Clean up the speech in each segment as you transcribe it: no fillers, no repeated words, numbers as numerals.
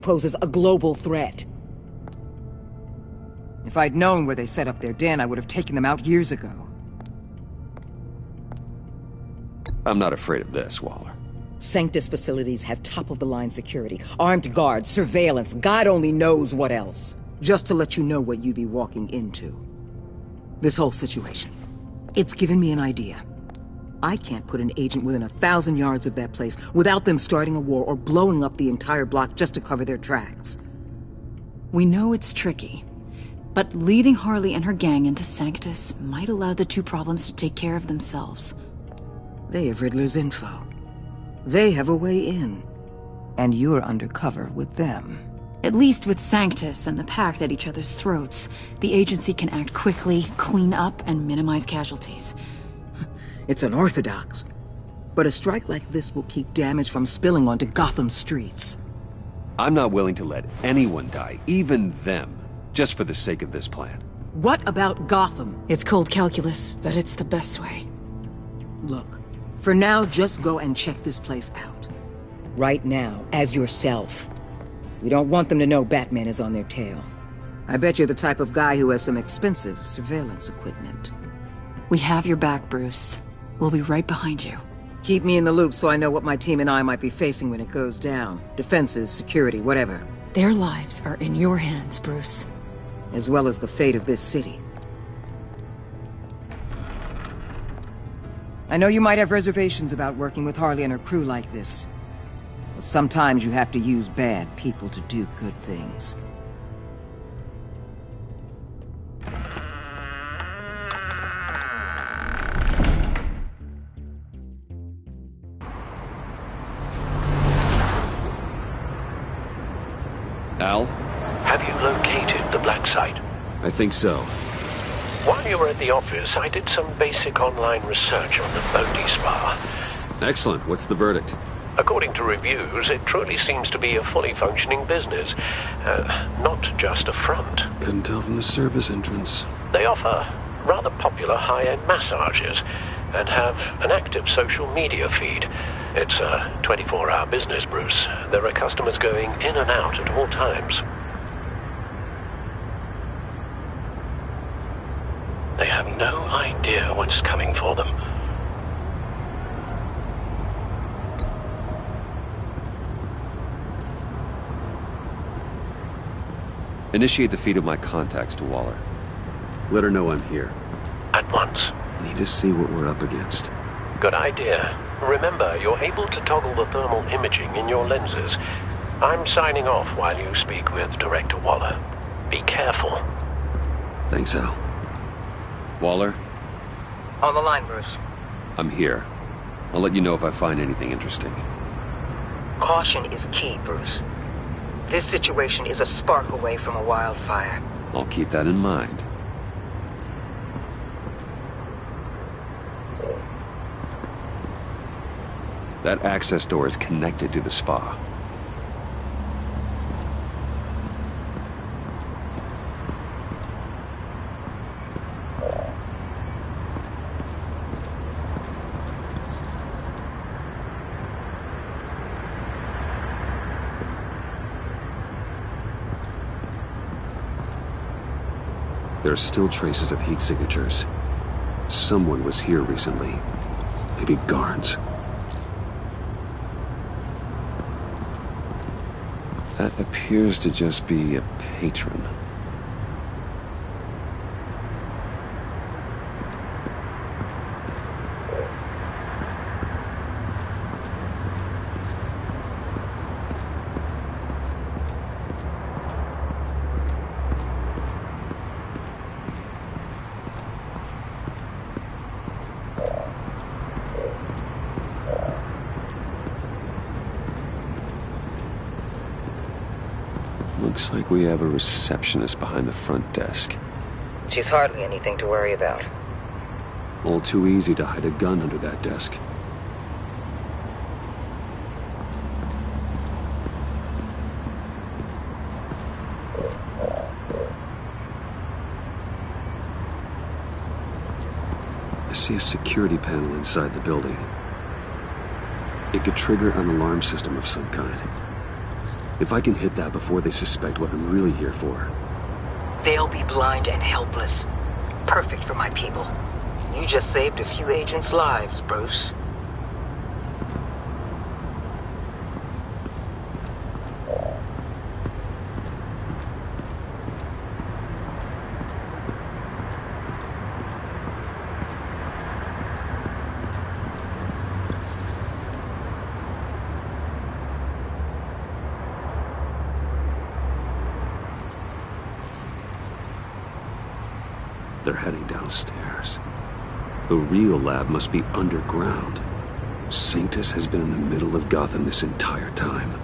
poses a global threat. If I'd known where they set up their den, I would have taken them out years ago. I'm not afraid of this, Waller. Sanctus facilities have top-of-the-line security, armed guards, surveillance, God only knows what else. Just to let you know what you'd be walking into. This whole situation, it's given me an idea. I can't put an agent within 1,000 yards of that place without them starting a war or blowing up the entire block just to cover their tracks. We know it's tricky, but leading Harley and her gang into Sanctus might allow the two problems to take care of themselves. They have Riddler's info. They have a way in. And you're undercover with them. At least with Sanctus and the Pact at each other's throats, the agency can act quickly, clean up, and minimize casualties. It's unorthodox. But a strike like this will keep damage from spilling onto Gotham streets. I'm not willing to let anyone die, even them, just for the sake of this plan. What about Gotham? It's cold calculus, but it's the best way. Look, for now, just go and check this place out. Right now, as yourself. We don't want them to know Batman is on their tail. I bet you're the type of guy who has some expensive surveillance equipment. We have your back, Bruce. We'll be right behind you. Keep me in the loop so I know what my team and I might be facing when it goes down. Defenses, security, whatever. Their lives are in your hands, Bruce. As well as the fate of this city. I know you might have reservations about working with Harley and her crew like this. But sometimes you have to use bad people to do good things. Al? Have you located the black site? I think so. While you were at the office, I did some basic online research on the Bodhi Spa. Excellent. What's the verdict? According to reviews, it truly seems to be a fully functioning business. Not just a front. Couldn't tell from the service entrance. They offer rather popular high-end massages and have an active social media feed. It's a 24-hour business, Bruce. There are customers going in and out at all times. They have no idea what's coming for them. Initiate the feed of my contacts to Waller. Let her know I'm here. At once. Need to see what we're up against. Good idea. Remember, you're able to toggle the thermal imaging in your lenses. I'm signing off while you speak with Director Waller. Be careful. Thanks, Al. Waller? On the line, Bruce. I'm here. I'll let you know if I find anything interesting. Caution is key, Bruce. This situation is a spark away from a wildfire. I'll keep that in mind. That access door is connected to the spa. There are still traces of heat signatures. Someone was here recently. Maybe guards. That appears to just be a patron. Looks like we have a receptionist behind the front desk. She's hardly anything to worry about. All too easy to hide a gun under that desk. I see a security panel inside the building. It could trigger an alarm system of some kind. If I can hit that before they suspect what I'm really here for. They'll be blind and helpless. Perfect for my people. You just saved a few agents' lives, Bruce. They're heading downstairs. The real lab must be underground. Sanctus has been in the middle of Gotham this entire time.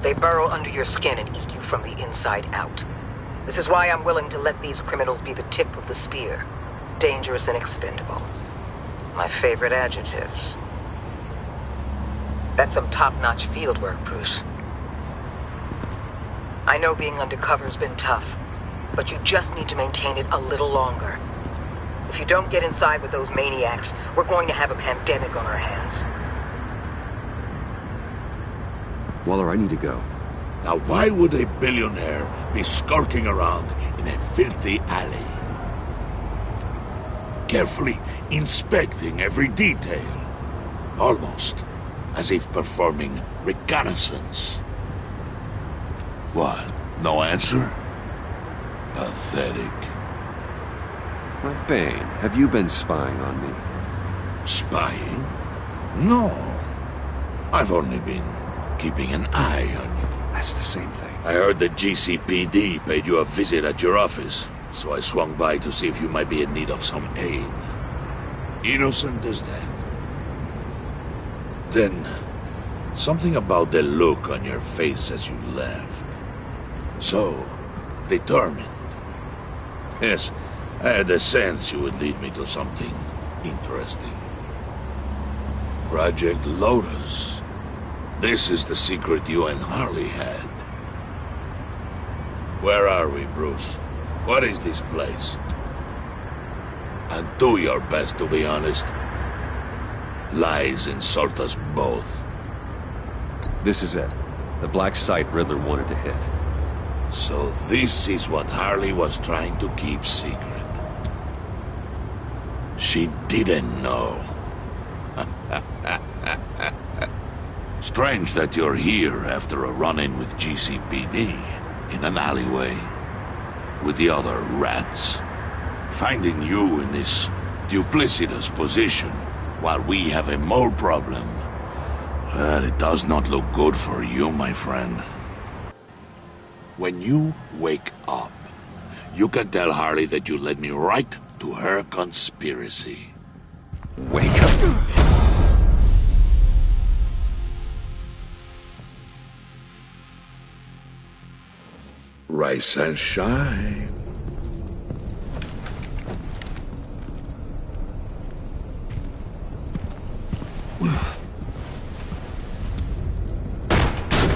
They burrow under your skin and eat you from the inside out. This is why I'm willing to let these criminals be the tip of the spear. Dangerous and expendable. My favorite adjectives. That's some top-notch field work, Bruce. I know being undercover's been tough, but you just need to maintain it a little longer. If you don't get inside with those maniacs, we're going to have a pandemic on our hands. Waller, I need to go. Now why would a billionaire be skulking around in a filthy alley? Carefully inspecting every detail. Almost as if performing reconnaissance. What? No answer? Pathetic. Well, Bane, have you been spying on me? Spying? No. I've only been keeping an eye on you. That's the same thing. I heard the GCPD paid you a visit at your office, so I swung by to see if you might be in need of some aid. Innocent as that. Then, something about the look on your face as you left. So, determined. Yes, I had a sense you would lead me to something interesting. Project Lotus. This is the secret you and Harley had. Where are we, Bruce? What is this place? And do your best to be honest. Lies insult us both. This is it. The black site Riddler wanted to hit. So this is what Harley was trying to keep secret. She didn't know. Strange that you're here after a run-in with GCPD in an alleyway with the other rats. Finding you in this duplicitous position while we have a mole problem. Well, it does not look good for you, my friend. When you wake up, you can tell Harley that you led me right to her conspiracy. Wake up! Rise and shine.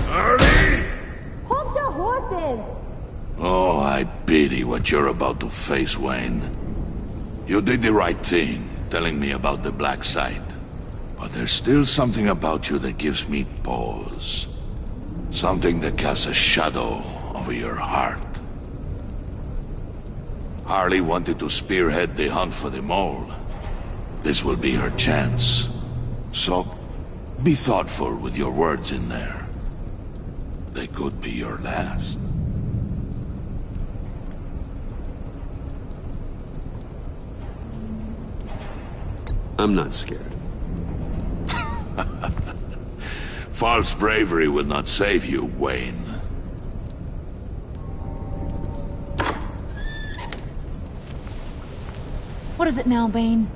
Harley! Hold your horses! Oh, I pity what you're about to face, Wayne. You did the right thing, telling me about the black site. But there's still something about you that gives me pause. Something that casts a shadow over your heart. Harley wanted to spearhead the hunt for the mole. This will be her chance. So, be thoughtful with your words in there. They could be your last. I'm not scared. False bravery will not save you, Wayne. What is it now, Bane?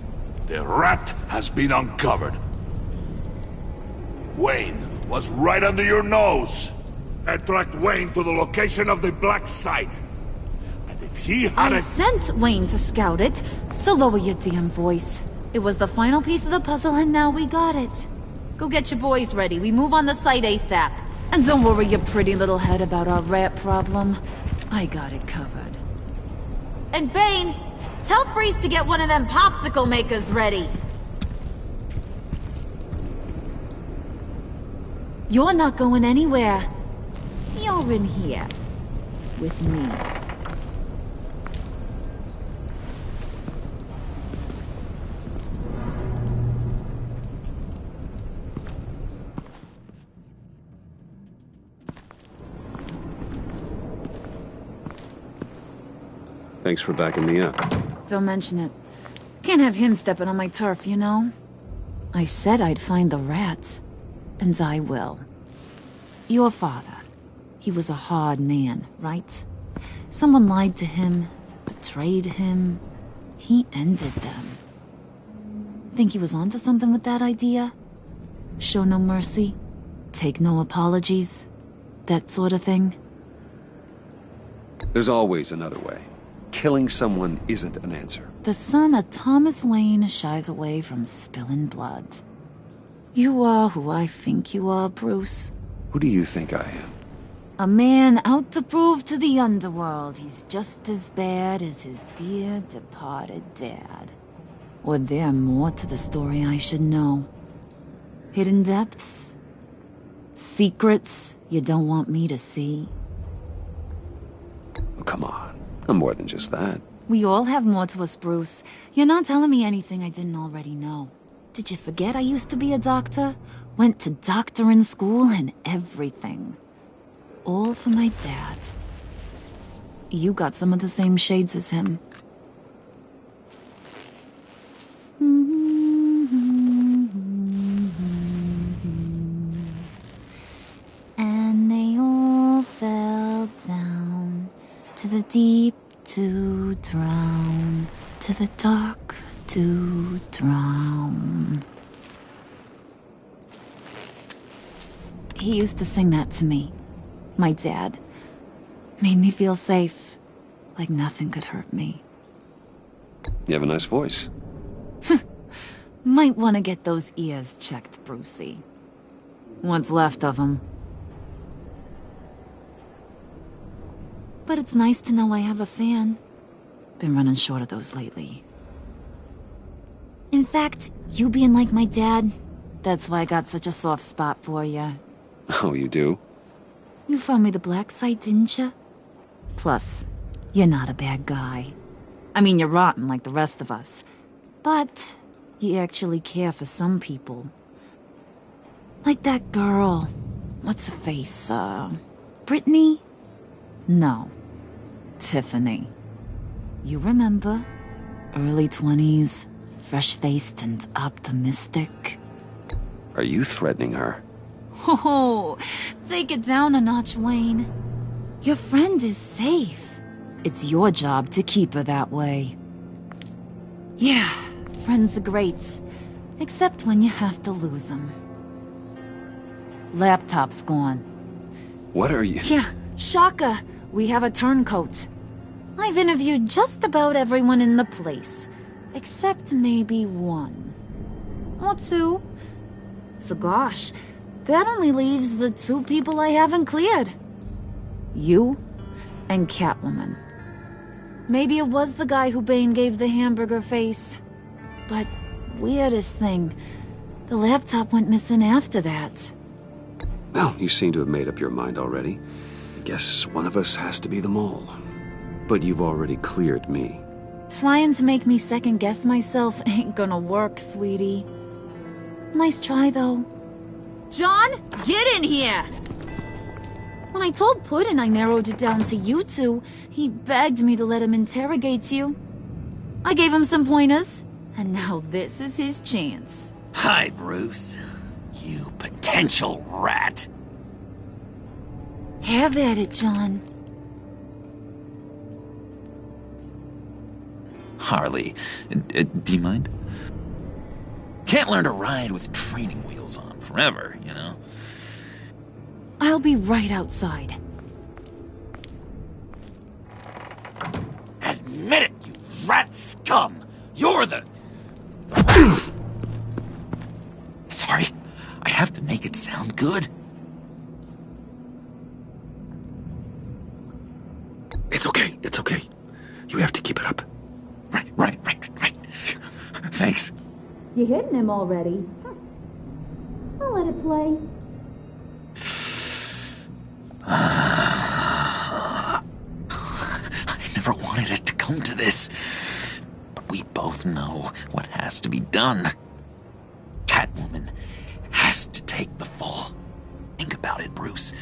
The rat has been uncovered. Wayne was right under your nose. I tracked Wayne to the location of the black site. And if he had I sent Wayne to scout it, so lower your damn voice. It was the final piece of the puzzle and now we got it. Go get your boys ready, we move on the site ASAP. And don't worry your pretty little head about our rat problem. I got it covered. And Bane, tell Freeze to get one of them popsicle makers ready. You're not going anywhere. You're in here. With me. Thanks for backing me up. Don't mention it. Can't have him stepping on my turf, you know? I said I'd find the rats. And I will. Your father. He was a hard man, right? Someone lied to him, betrayed him. He ended them. Think he was onto something with that idea? Show no mercy? Take no apologies? That sort of thing? There's always another way. Killing someone isn't an answer. The son of Thomas Wayne shies away from spilling blood. You are who I think you are, Bruce. Who do you think I am? A man out to prove to the underworld he's just as bad as his dear departed dad. Or there more to the story I should know? Hidden depths? Secrets you don't want me to see? Oh, come on. I'm more than just that. We all have more to us, Bruce. You're not telling me anything I didn't already know. Did you forget I used to be a doctor? Went to doctoring school and everything. All for my dad. You got some of the same shades as him. And they all fell down to the deep to drown, to the dark to drown. He used to sing that to me. My dad. Made me feel safe. Like nothing could hurt me. You have a nice voice. Might want to get those ears checked, Brucey. What's left of them. But it's nice to know I have a fan. Been running short of those lately. In fact, you being like my dad, that's why I got such a soft spot for you. Oh, you do? You found me the black site, didn't you? Plus, you're not a bad guy. I mean, you're rotten like the rest of us. But you actually care for some people. Like that girl. What's her face? Brittany? No. Tiffany. You remember? Early 20s, fresh-faced and optimistic. Are you threatening her? Oh, take it down a notch, Wayne. Your friend is safe. It's your job to keep her that way. Yeah, friends are great. Except when you have to lose them. Laptop's gone. What are you... Yeah, shocker. We have a turncoat. I've interviewed just about everyone in the place. Except maybe one. Or two. So gosh, that only leaves the two people I haven't cleared. You and Catwoman. Maybe it was the guy who Bane gave the hamburger face. But weirdest thing, the laptop went missing after that. Well, you seem to have made up your mind already. I guess one of us has to be the mole. But you've already cleared me. Trying to make me second-guess myself ain't gonna work, sweetie. Nice try, though. John, get in here! When I told Puddin' I narrowed it down to you two, he begged me to let him interrogate you. I gave him some pointers, and now this is his chance. Hi, Bruce. You potential rat. Have at it, John. Harley, do you mind? Can't learn to ride with training wheels on forever, you know? I'll be right outside. Admit it, you rat scum! You're the Sorry, I have to make it sound good. It's okay, it's okay. You have to keep it up. Right. Thanks. You hitting him already? I'll let it play. wanted it to come to this. But we both know what has to be done. Catwoman has to take the fall. Think about it, Bruce.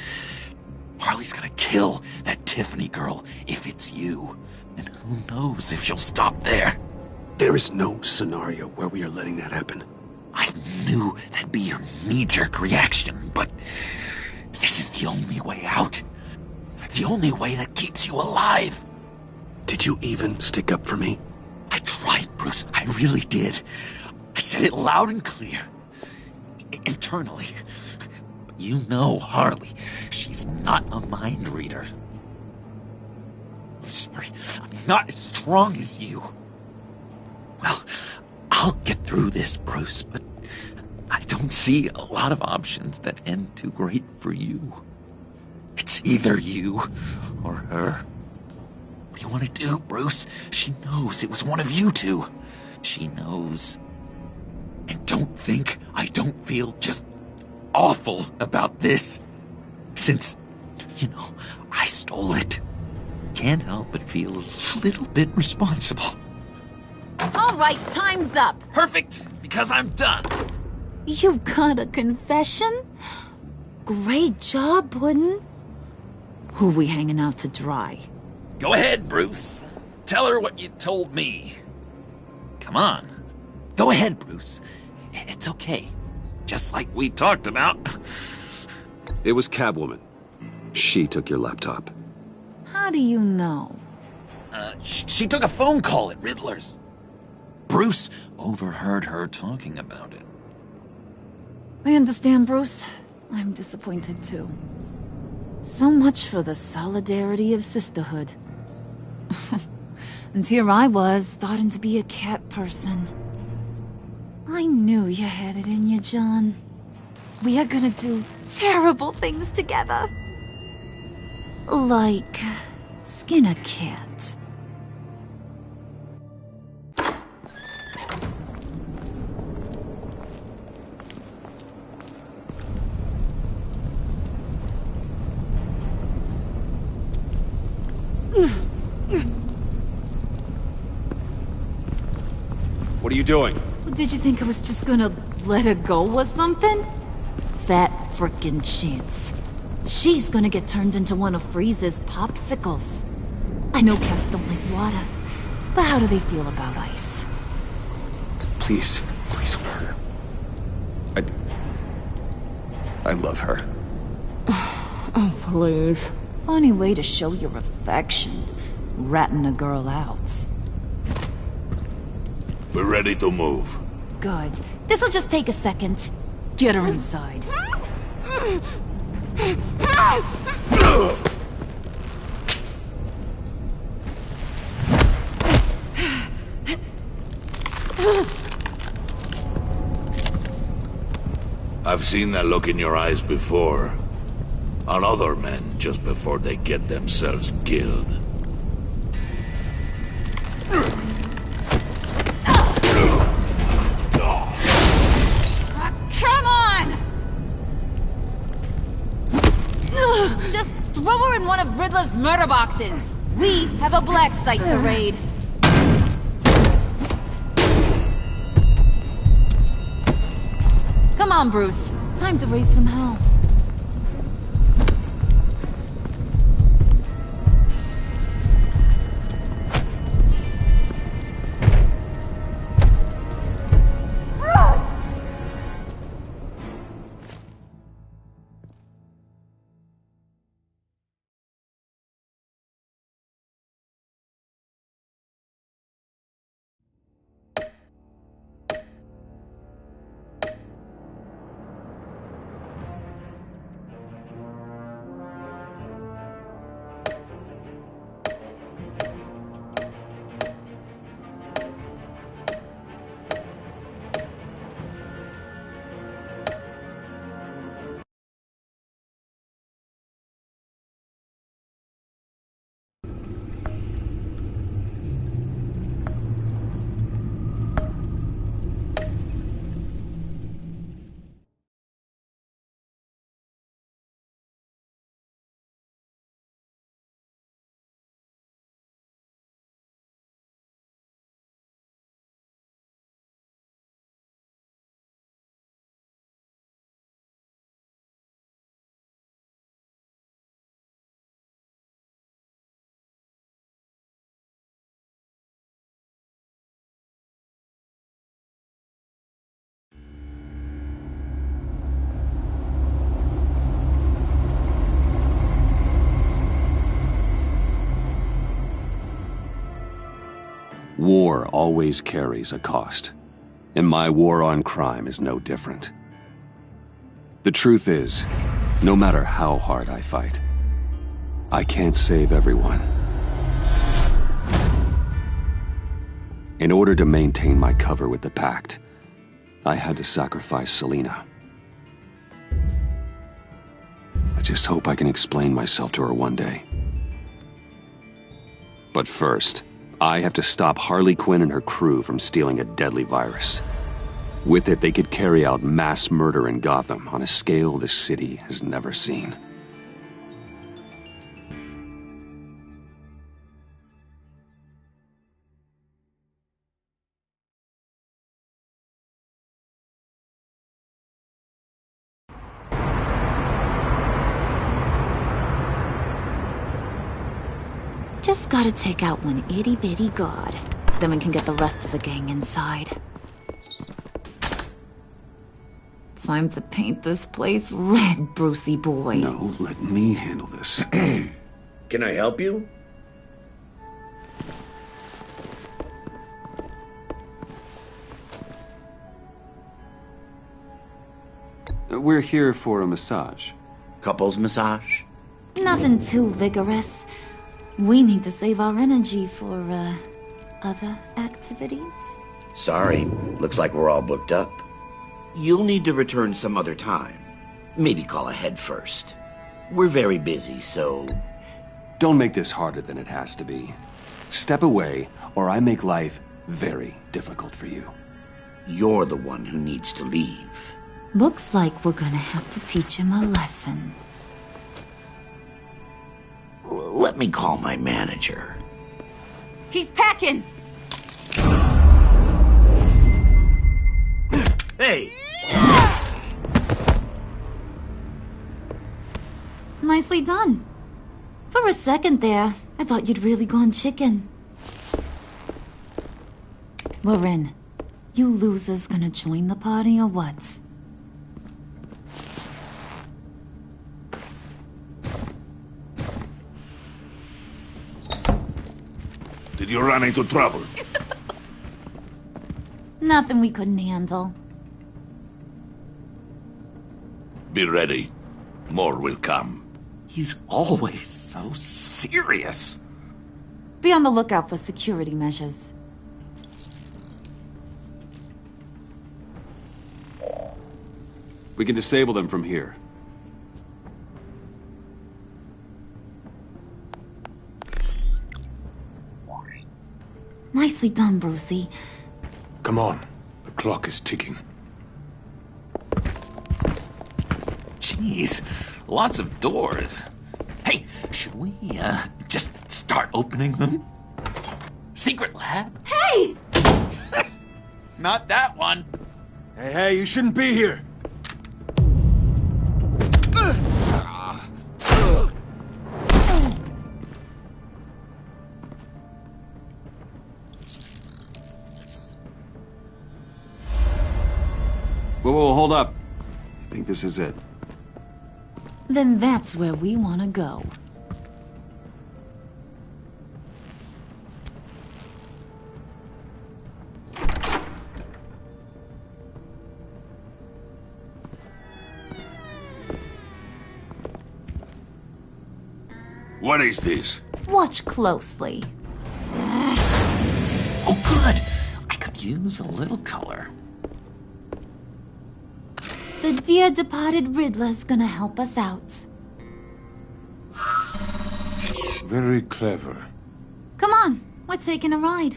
Harley's gonna kill that Tiffany girl if it's you. And who knows if she'll stop there. There is no scenario where we are letting that happen. I knew that'd be your knee-jerk reaction, but this is the only way out. The only way that keeps you alive. Did you even stick up for me? I tried, Bruce. I really did. I said it loud and clear. Internally. But you know Harley. She's not a mind reader. I'm sorry. I'm not as strong as you. Well, I'll get through this, Bruce, but I don't see a lot of options that end too great for you. It's either you or her. What do you want to do, Bruce? She knows it was one of you two. She knows. And don't think I don't feel just awful about this. Since, I stole it. Can't help but feel a little bit responsible. All right, time's up. Perfect, because I'm done. You got a confession? Great job, Puddin'. Who we hanging out to dry? Go ahead, Bruce. Tell her what you told me. Come on. Go ahead, Bruce. It's okay. Just like we talked about. It was Catwoman. She took your laptop. How do you know? She took a phone call at Riddler's. Bruce overheard her talking about it. I understand, Bruce. I'm disappointed too. So much for the solidarity of sisterhood. And here I was, starting to be a cat person. I knew you had it in you, John. We are gonna do terrible things together. Like skin a cat. What are you doing? Did you think I was just gonna let her go or something? Fat frickin' chance. She's gonna get turned into one of Freeze's popsicles. I know cats don't like water, but how do they feel about ice? Please don't hurt her. I love her. Oh, please. Funny way to show your affection. Ratting a girl out. We're ready to move. Good. This'll just take a second. Get her inside. I've seen that look in your eyes before. On other men just before they get themselves killed. Come on! Just throw her in one of Riddler's murder boxes. We have a black site to raid. Come on, Bruce. Time to raise some hell. War always carries a cost, and my war on crime is no different. The truth is, no matter how hard I fight, I can't save everyone. In order to maintain my cover with the Pact, I had to sacrifice Selina. I just hope I can explain myself to her one day. But first, I have to stop Harley Quinn and her crew from stealing a deadly virus. With it, they could carry out mass murder in Gotham on a scale the city has never seen. Just gotta take out one itty-bitty god. Then we can get the rest of the gang inside. Time to paint this place red, Brucey boy. No, let me handle this. Can I help you? We're here for a massage. Couples massage? Nothing too vigorous. We need to save our energy for, other activities. Sorry, looks like we're all booked up. You'll need to return some other time. Maybe call ahead first. We're very busy, so... Don't make this harder than it has to be. Step away, or I make life very difficult for you. You're the one who needs to leave. Looks like we're gonna have to teach him a lesson. Let me call my manager. He's packing! Hey! Nicely done. For a second there, I thought you'd really gone chicken. We're in. You losers gonna join the party or what? Did you run into trouble? Nothing we couldn't handle. Be ready. More will come. He's always so serious. Be on the lookout for security measures. We can disable them from here. Nicely done, Brucey. Come on. The clock is ticking. Jeez, lots of doors. Hey, should we, just start opening them? Secret lab? Hey! Not that one. Hey, you shouldn't be here. Whoa, hold up. I think this is it. Then that's where we want to go. What is this? Watch closely. Oh, good. I could use a little color. The dear departed Riddler's gonna help us out. Very clever. Come on, we're taking a ride.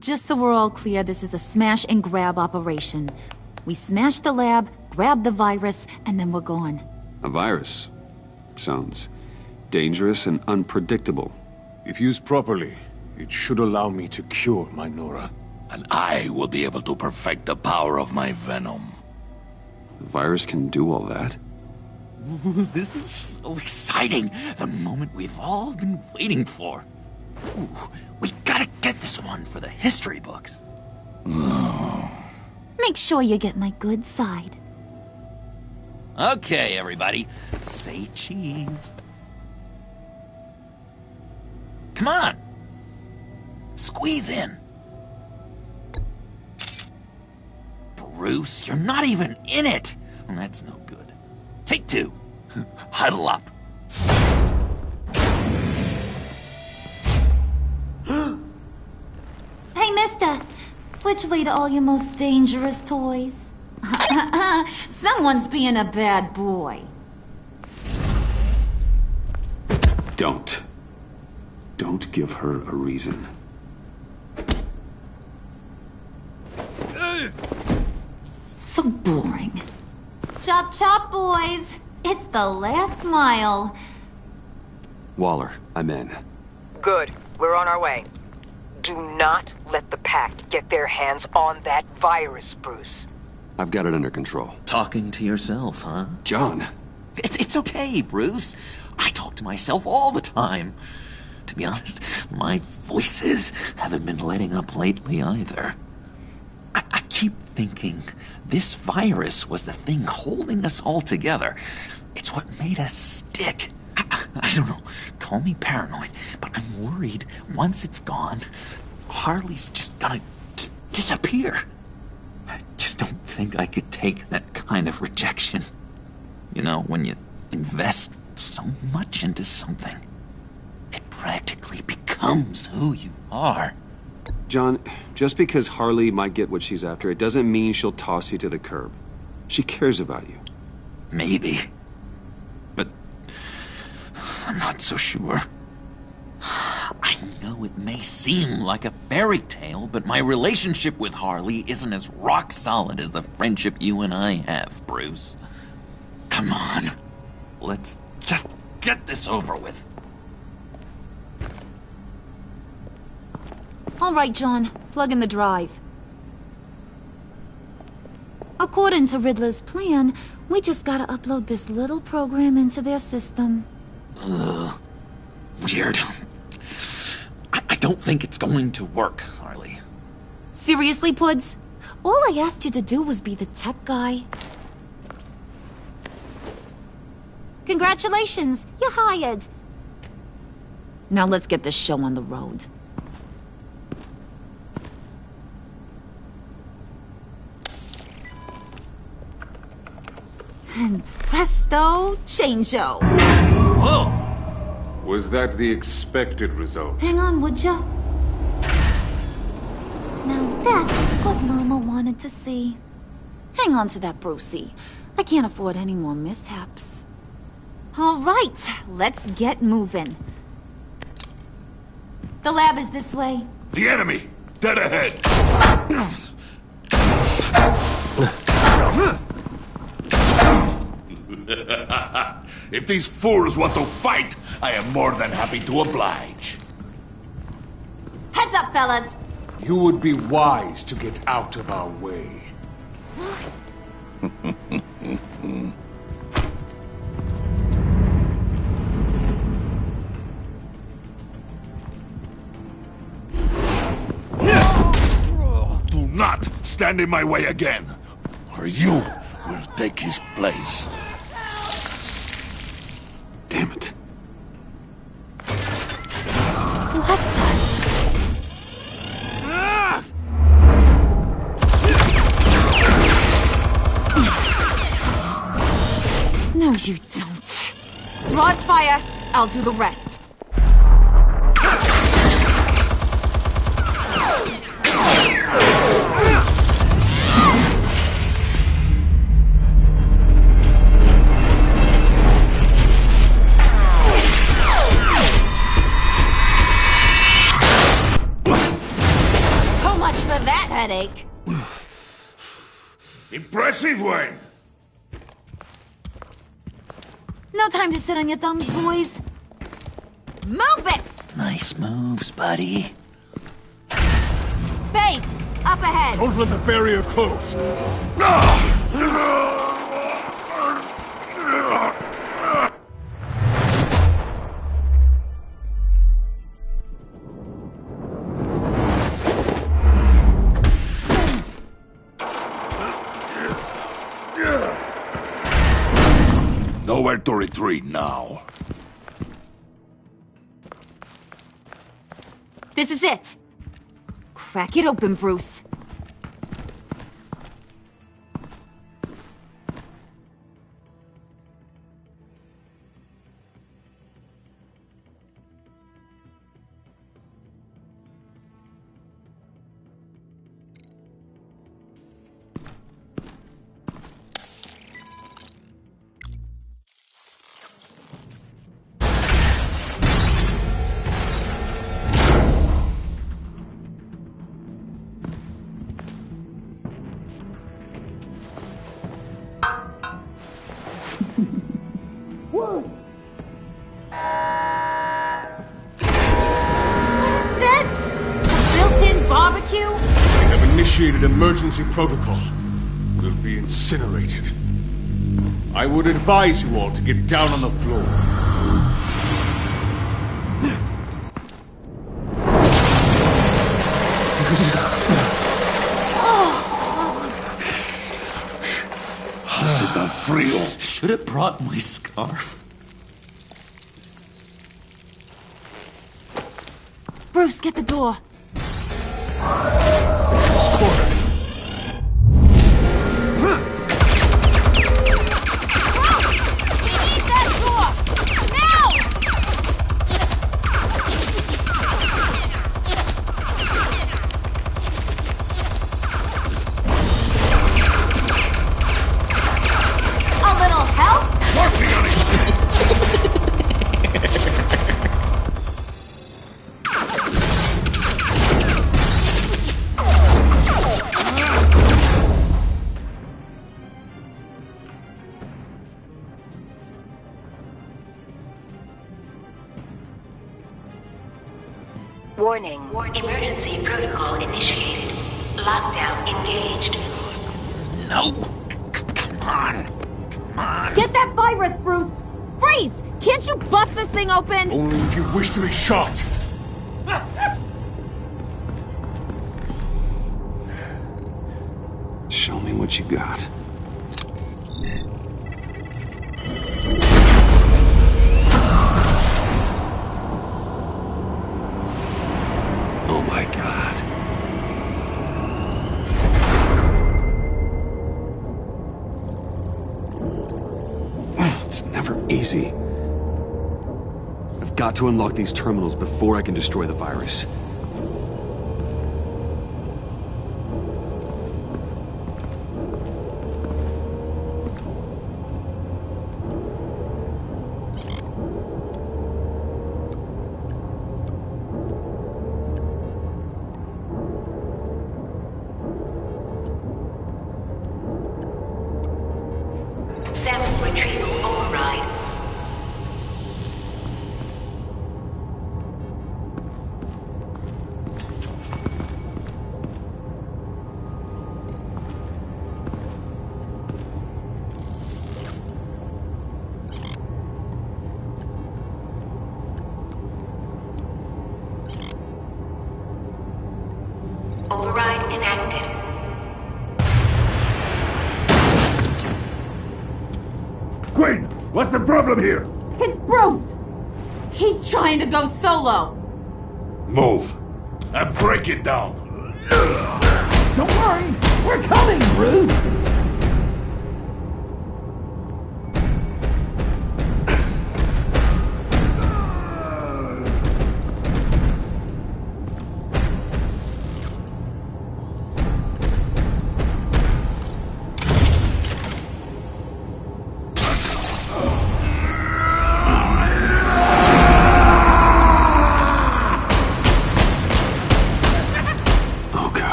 Just so we're all clear, this is a smash and grab operation. We smash the lab, grab the virus, and then we're gone. A virus? Sounds dangerous and unpredictable. If used properly, it should allow me to cure my Nora. And I will be able to perfect the power of my venom. The virus can do all that? Ooh, this is so exciting. The moment we've all been waiting for. Ooh, we gotta get this one for the history books. Make sure you get my good side. Okay, everybody. Say cheese. Come on. Squeeze in. Bruce, you're not even in it. Well, that's no good. Take two. Huddle up. Hey, mister. Which way to all your most dangerous toys? Someone's being a bad boy. Don't. Don't give her a reason. So boring. Chop chop, boys. It's the last mile. Waller, I'm in. Good. We're on our way. Do not let the Pact get their hands on that virus, Bruce. I've got it under control. Talking to yourself, huh? John! It's okay, Bruce. I talk to myself all the time. To be honest, my voices haven't been letting up lately either. I keep thinking this virus was the thing holding us all together. It's what made us stick. I don't know, call me paranoid, but I'm worried once it's gone, Harley's just gonna disappear. I just don't think I could take that kind of rejection. You know, when you invest so much into something, it practically becomes who you are. John, just because Harley might get what she's after, it doesn't mean she'll toss you to the curb. She cares about you. Maybe. But I'm not so sure. I know it may seem like a fairy tale, but my relationship with Harley isn't as rock solid as the friendship you and I have, Bruce. Come on. Let's just get this over with. All right, John. Plug in the drive. According to Riddler's plan, we just gotta upload this little program into their system. Weird. I don't think it's going to work, Harley. Seriously, Puds? All I asked you to do was be the tech guy. Congratulations, you're hired. Now let's get this show on the road. And presto, change-o. Whoa! Was that the expected result? Hang on, would ya? Now that's what Mama wanted to see. Hang on to that, Brucey. I can't afford any more mishaps. All right, let's get moving. The lab is this way. The enemy! Dead ahead! If these fools want to fight, I am more than happy to oblige. Heads up, fellas. You would be wise to get out of our way. Do not stand in my way again, or you will take his place. Damn it. What the? No, you don't. Rod's fire. I'll do the rest. So much for that headache. Impressive, Wayne. No time to sit on your thumbs, boys. Move it! Nice moves, buddy. Faye, up ahead. Don't let the barrier close. Nowhere to retreat now. This is it. Crack it open, Bruce. Initiated emergency protocol. Will be incinerated. I would advise you all to get down on the floor. Ácido frío. Should have brought my scarf. Bruce, get the door. Warning. Emergency protocol initiated. Lockdown engaged. No! Come on! Come on! Get that virus, Bruce! Freeze! Can't you bust this thing open? Only if you wish to be shot. Show me what you got. Oh my God. It's never easy. I've got to unlock these terminals before I can destroy the virus. Sample retrieval override. Override enacted. Quinn, what's the problem here? It's Bruce! He's trying to go solo! Move. And break it down. Don't worry, we're coming, Bruce!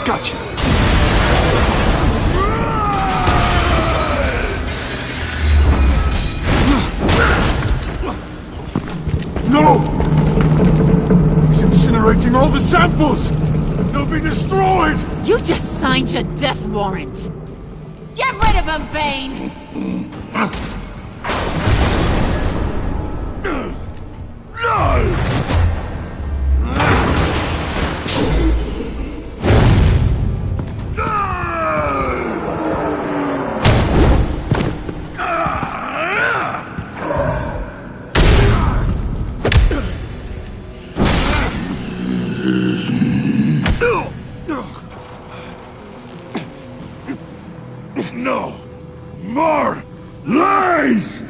Gotcha. No! He's incinerating all the samples! They'll be destroyed! You just signed your death warrant! Get rid of him, Bane! No more lies!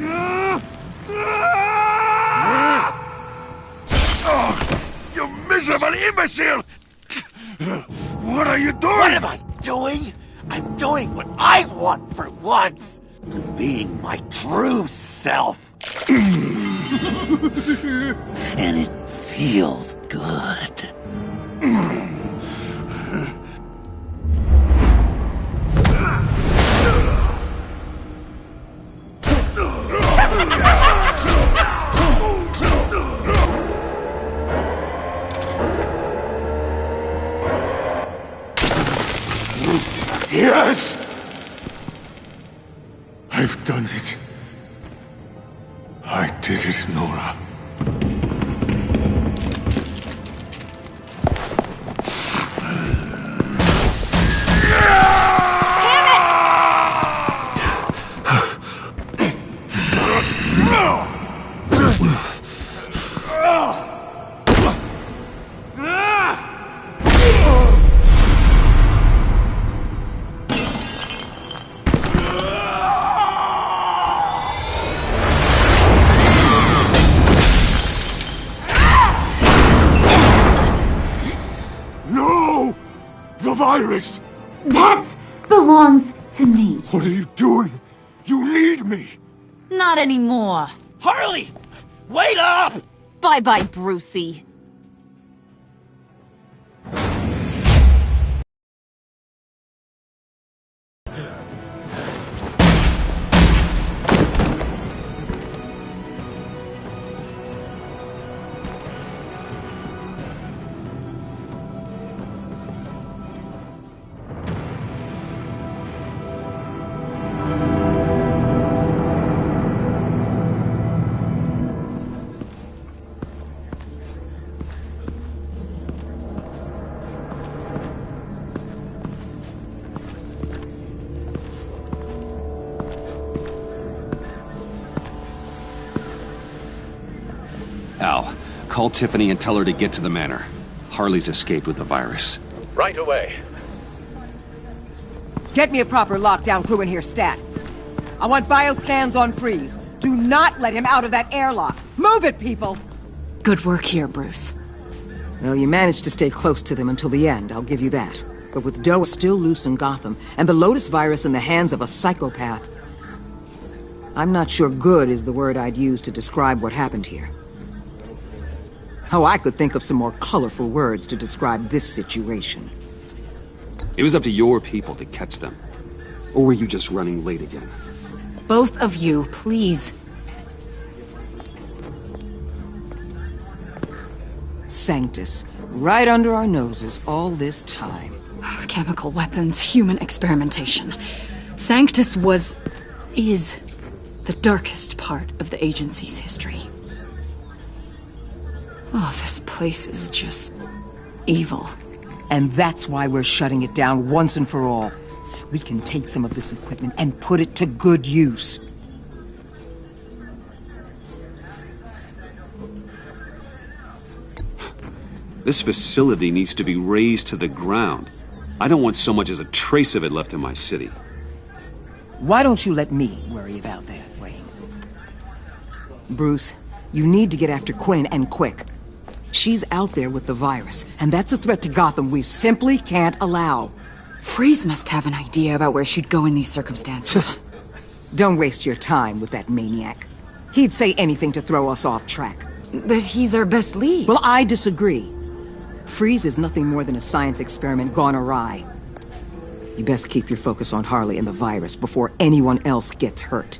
You miserable imbecile! What are you doing? What am I doing? I'm doing what I want for once. I'm being my true self. And it feels good. Yes! I've done it. I did it, Nora. No! The virus! That belongs to me. What are you doing? You need me! Not anymore. Harley! Wait up! Bye-bye, Brucey. Al, call Tiffany and tell her to get to the manor. Harley's escaped with the virus. Right away. Get me a proper lockdown crew in here, stat. I want bioscans on Freeze. Do not let him out of that airlock. Move it, people! Good work here, Bruce. Well, you managed to stay close to them until the end, I'll give you that. But with Doe still loose in Gotham, and the Lotus virus in the hands of a psychopath, I'm not sure good is the word I'd use to describe what happened here. Oh, I could think of some more colorful words to describe this situation. It was up to your people to catch them. Or were you just running late again? Both of you, please. Sanctus, right under our noses all this time. Chemical weapons, human experimentation. Sanctus is the darkest part of the agency's history. Oh, this place is just evil. And that's why we're shutting it down once and for all. We can take some of this equipment and put it to good use. This facility needs to be razed to the ground. I don't want so much as a trace of it left in my city. Why don't you let me worry about that, Wayne? Bruce, you need to get after Quinn, and quick. She's out there with the virus, and that's a threat to Gotham we simply can't allow. Freeze must have an idea about where she'd go in these circumstances. Don't waste your time with that maniac. He'd say anything to throw us off track. But he's our best lead. Well, I disagree. Freeze is nothing more than a science experiment gone awry. You best keep your focus on Harley and the virus before anyone else gets hurt.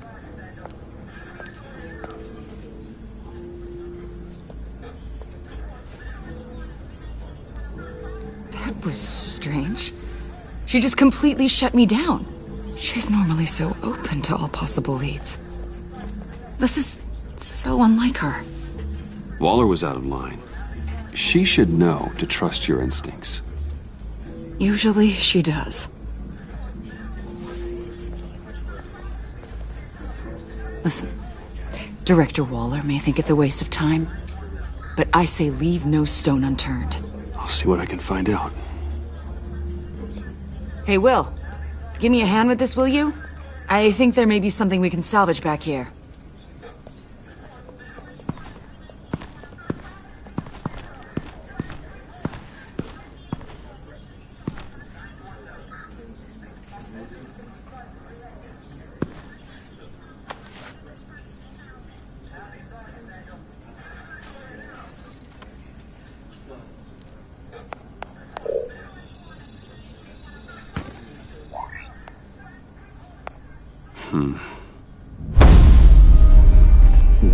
That was strange. She just completely shut me down. She's normally so open to all possible leads. This is So unlike her. Waller was out of line. She should know to trust your instincts. Usually she does. Listen, Director Waller may think it's a waste of time, but I say leave no stone unturned. I'll see what I can find out. Hey, Will. Give me a hand with this, will you? I think there may be something we can salvage back here.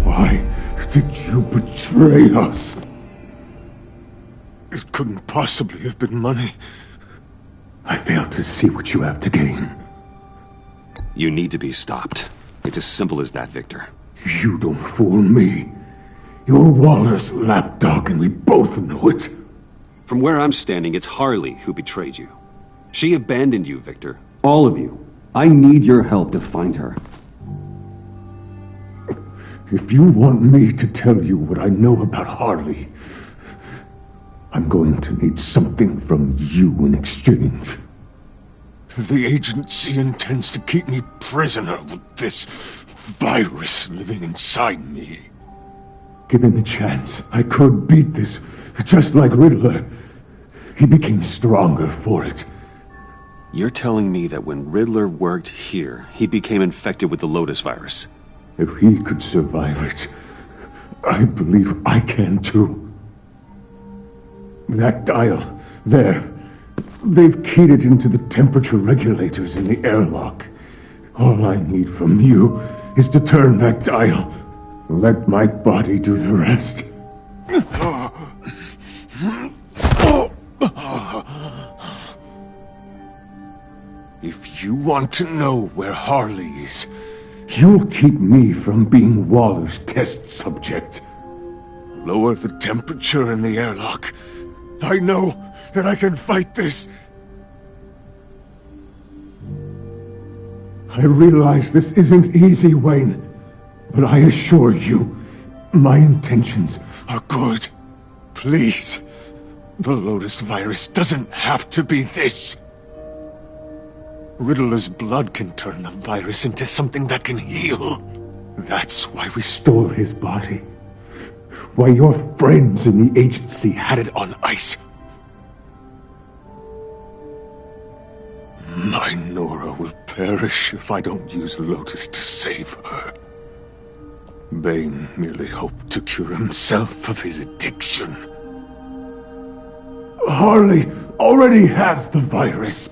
Why did you betray us? It couldn't possibly have been money. I fail to see what you have to gain. You need to be stopped. It's as simple as that, Victor. You don't fool me. You're Waller's lapdog, and we both know it. From where I'm standing, it's Harley who betrayed you. She abandoned you, Victor. All of you. I need your help to find her. If you want me to tell you what I know about Harley, I'm going to need something from you in exchange. The agency intends to keep me prisoner with this virus living inside me. Given the chance, I could beat this, just like Riddler. He became stronger for it. You're telling me that when Riddler worked here, he became infected with the Lotus virus? If he could survive it, I believe I can too. That dial, there. They've keyed it into the temperature regulators in the airlock. All I need from you is to turn that dial. Let my body do the rest. If you want to know where Harley is, you'll keep me from being Waller's test subject. Lower the temperature in the airlock. I know that I can fight this. I realize this isn't easy, Wayne, but I assure you, my intentions are good. Please. The Lotus virus doesn't have to be this. Riddler's blood can turn the virus into something that can heal. That's why we stole his body. Why your friends in the agency had it on ice. My Nora will perish if I don't use Lotus to save her. Bane merely hoped to cure himself of his addiction. Harley already has the virus.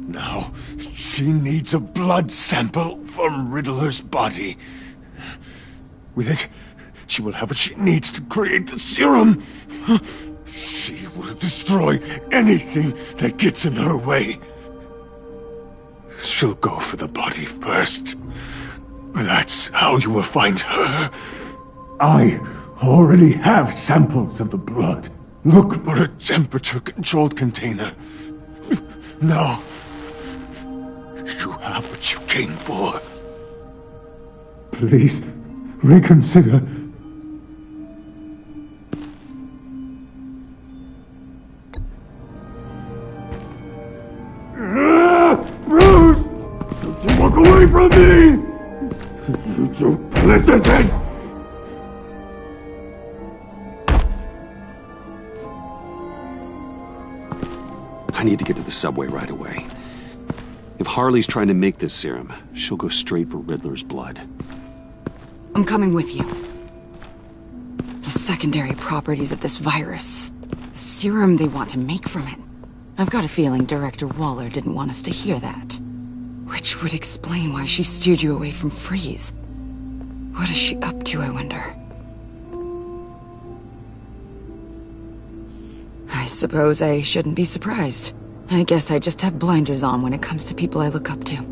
Now, she needs a blood sample from Riddler's body. With it, she will have what she needs to create the serum. She will destroy anything that gets in her way. She'll go for the body first. That's how you will find her. I already have samples of the blood. Look for a temperature-controlled container. Now, you have what you came for. Please, reconsider. Bruce! Don't you walk away from me! You duplicity! I need to get to the subway right away. If Harley's trying to make this serum, she'll go straight for Riddler's blood. I'm coming with you. The secondary properties of this virus. The serum they want to make from it. I've got a feeling Director Waller didn't want us to hear that. Which would explain why she steered you away from Freeze. What is she up to, I wonder? I suppose I shouldn't be surprised. I guess I just have blinders on when it comes to people I look up to.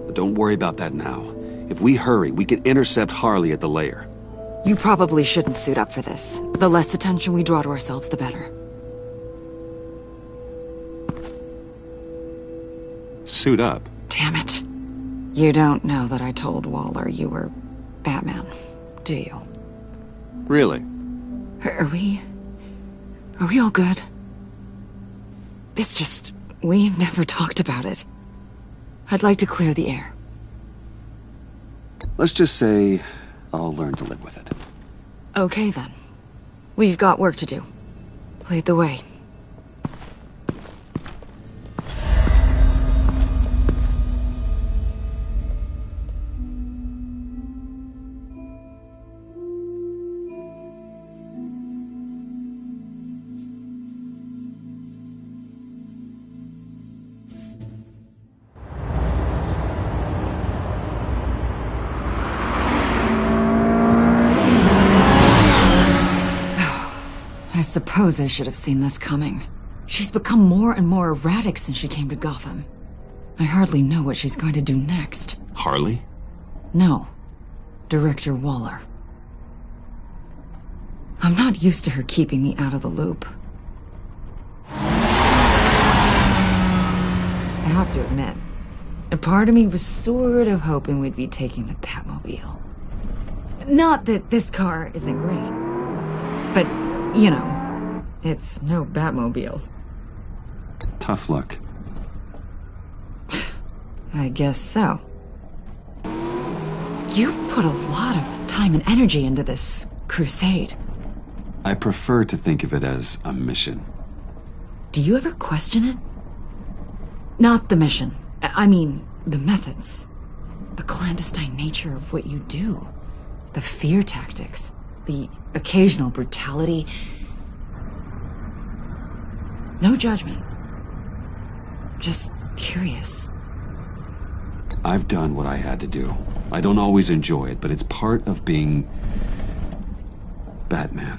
But don't worry about that now. If we hurry, we can intercept Harley at the lair. You probably shouldn't suit up for this. The less attention we draw to ourselves, the better. Suit up? Damn it. You don't know that I told Waller you were Batman, do you? Really? Are we all good? It's just, we never talked about it. I'd like to clear the air. Let's just say I'll learn to live with it. Okay then. We've got work to do. Lead the way. I suppose I should have seen this coming. She's become more and more erratic since she came to Gotham. I hardly know what she's going to do next. Harley? No. Director Waller. I'm not used to her keeping me out of the loop. I have to admit, a part of me was sort of hoping we'd be taking the Batmobile. Not that this car isn't great, but, you know, it's no Batmobile. Tough luck. I guess so. You've put a lot of time and energy into this crusade. I prefer to think of it as a mission. Do you ever question it? Not the mission. I mean, the methods. The clandestine nature of what you do. The fear tactics. The occasional brutality. No judgment. Just curious. I've done what I had to do. I don't always enjoy it, but it's part of being Batman.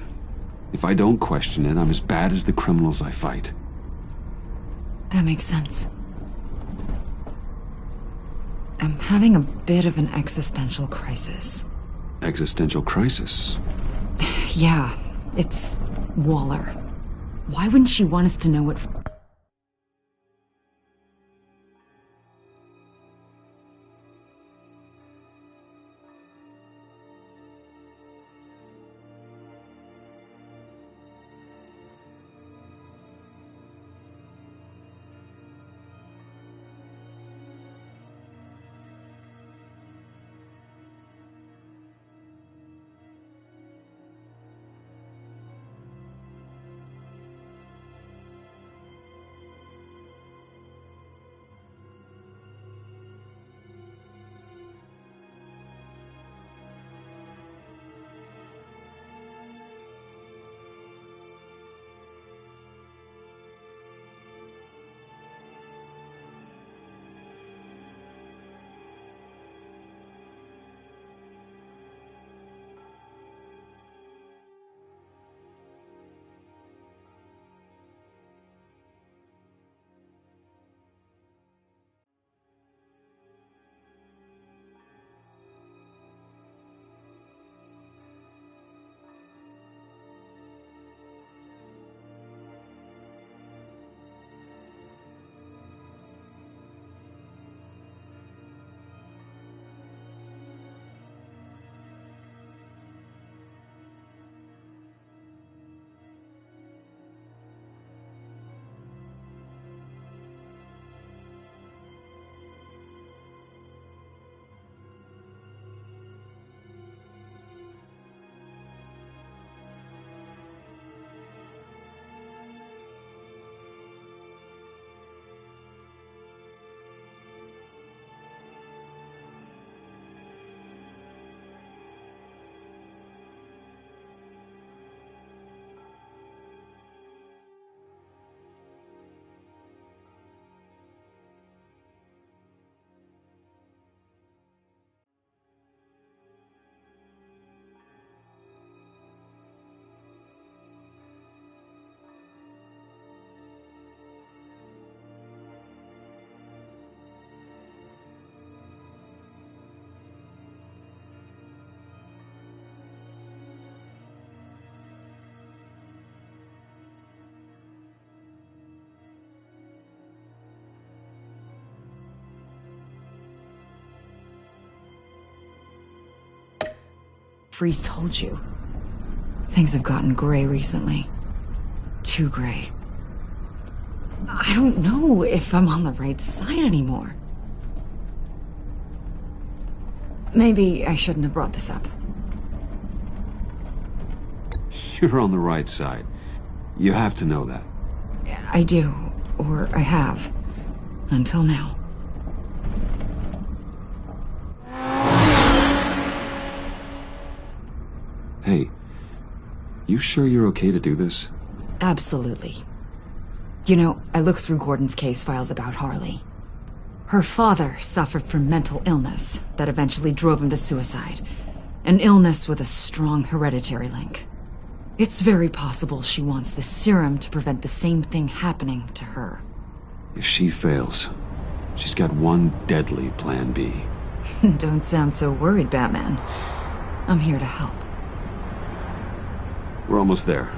If I don't question it, I'm as bad as the criminals I fight. That makes sense. I'm having a bit of an existential crisis. Existential crisis? Yeah, it's Waller. Why wouldn't she want us to know what... Freeze told you. Things have gotten gray recently. Too gray. I don't know if I'm on the right side anymore. Maybe I shouldn't have brought this up. You're on the right side. You have to know that. I do, or I have. Until now. Hey, you sure you're okay to do this? Absolutely. You know, I looked through Gordon's case files about Harley. Her father suffered from mental illness that eventually drove him to suicide. An illness with a strong hereditary link. It's very possible she wants the serum to prevent the same thing happening to her. If she fails, she's got one deadly plan B. Don't sound so worried, Batman. I'm here to help. We're almost there.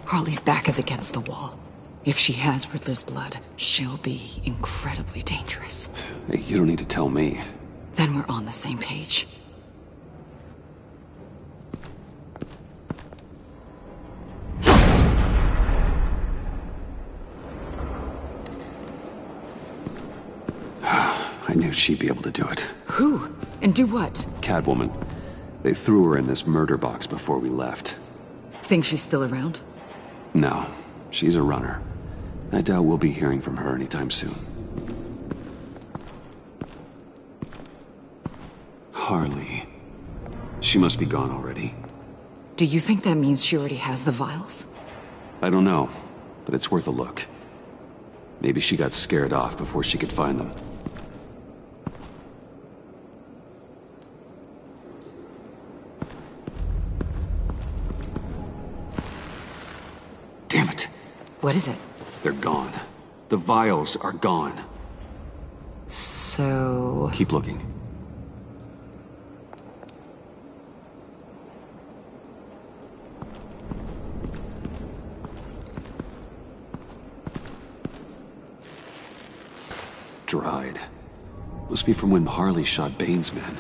Harley's back is against the wall. If she has Riddler's blood, she'll be incredibly dangerous. Hey, you don't need to tell me. Then we're on the same page. I knew she'd be able to do it. Who? And do what? Catwoman. They threw her in this murder box before we left. Think she's still around? No, she's a runner. I doubt we'll be hearing from her anytime soon. Harley. She must be gone already. Do you think that means she already has the vials? I don't know, but it's worth a look. Maybe she got scared off before she could find them. Damn it. What is it? They're gone. The vials are gone. So... Keep looking. Dried. Must be from when Harley shot Bane's men.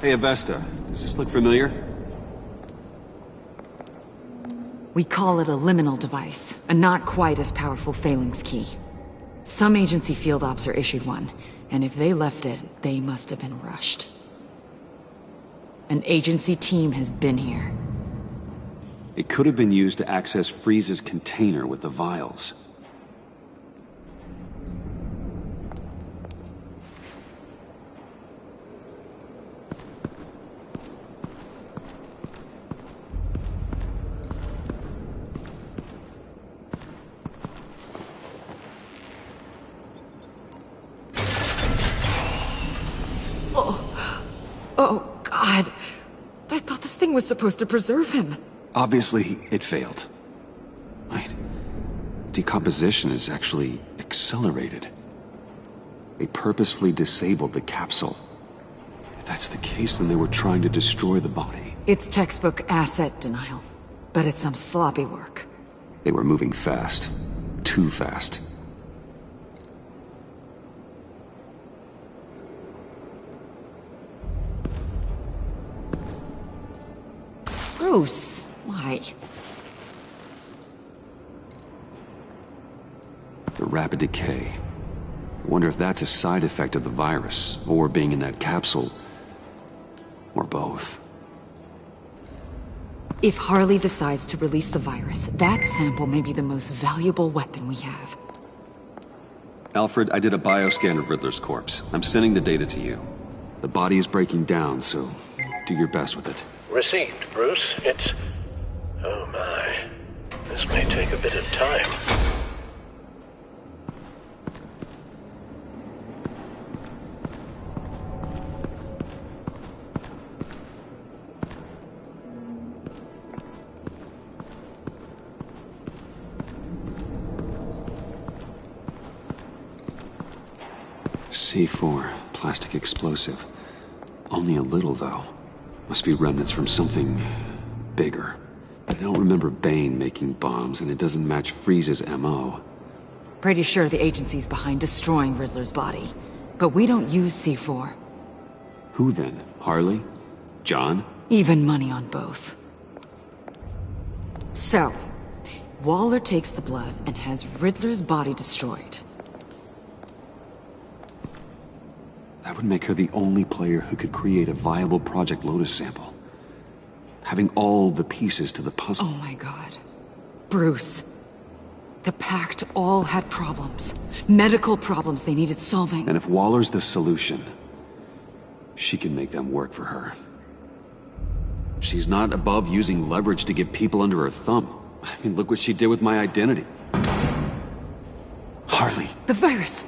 Hey, Avesta. Does this look familiar? We call it a liminal device, a not quite as powerful phalanx key. Some agency field ops are issued one, and if they left it, they must have been rushed. An agency team has been here. It could have been used to access Freeze's container with the vials. Oh, God. I thought this thing was supposed to preserve him. Obviously, it failed. Wait. Decomposition is actually accelerated. They purposefully disabled the capsule. If that's the case, then they were trying to destroy the body. It's textbook asset denial. But it's some sloppy work. They were moving fast. Too fast. Bruce, why? The rapid decay. I wonder if that's a side effect of the virus, or being in that capsule, or both. If Harley decides to release the virus, that sample may be the most valuable weapon we have. Alfred, I did a bioscan of Riddler's corpse. I'm sending the data to you. The body is breaking down, so do your best with it. Received, Bruce. It's... Oh my. This may take a bit of time. C4, plastic explosive. Only a little, though. Must be remnants from something bigger. I don't remember Bane making bombs, and it doesn't match Freeze's MO. Pretty sure the agency's behind destroying Riddler's body. But we don't use C4. Who then? Harley? John? Even money on both. So, Waller takes the blood and has Riddler's body destroyed. That would make her the only player who could create a viable Project Lotus sample. Having all the pieces to the puzzle. Oh my god. Bruce. The Pact all had problems. Medical problems they needed solving. And if Waller's the solution, she can make them work for her. She's not above using leverage to get people under her thumb. I mean, look what she did with my identity. Harley. The virus.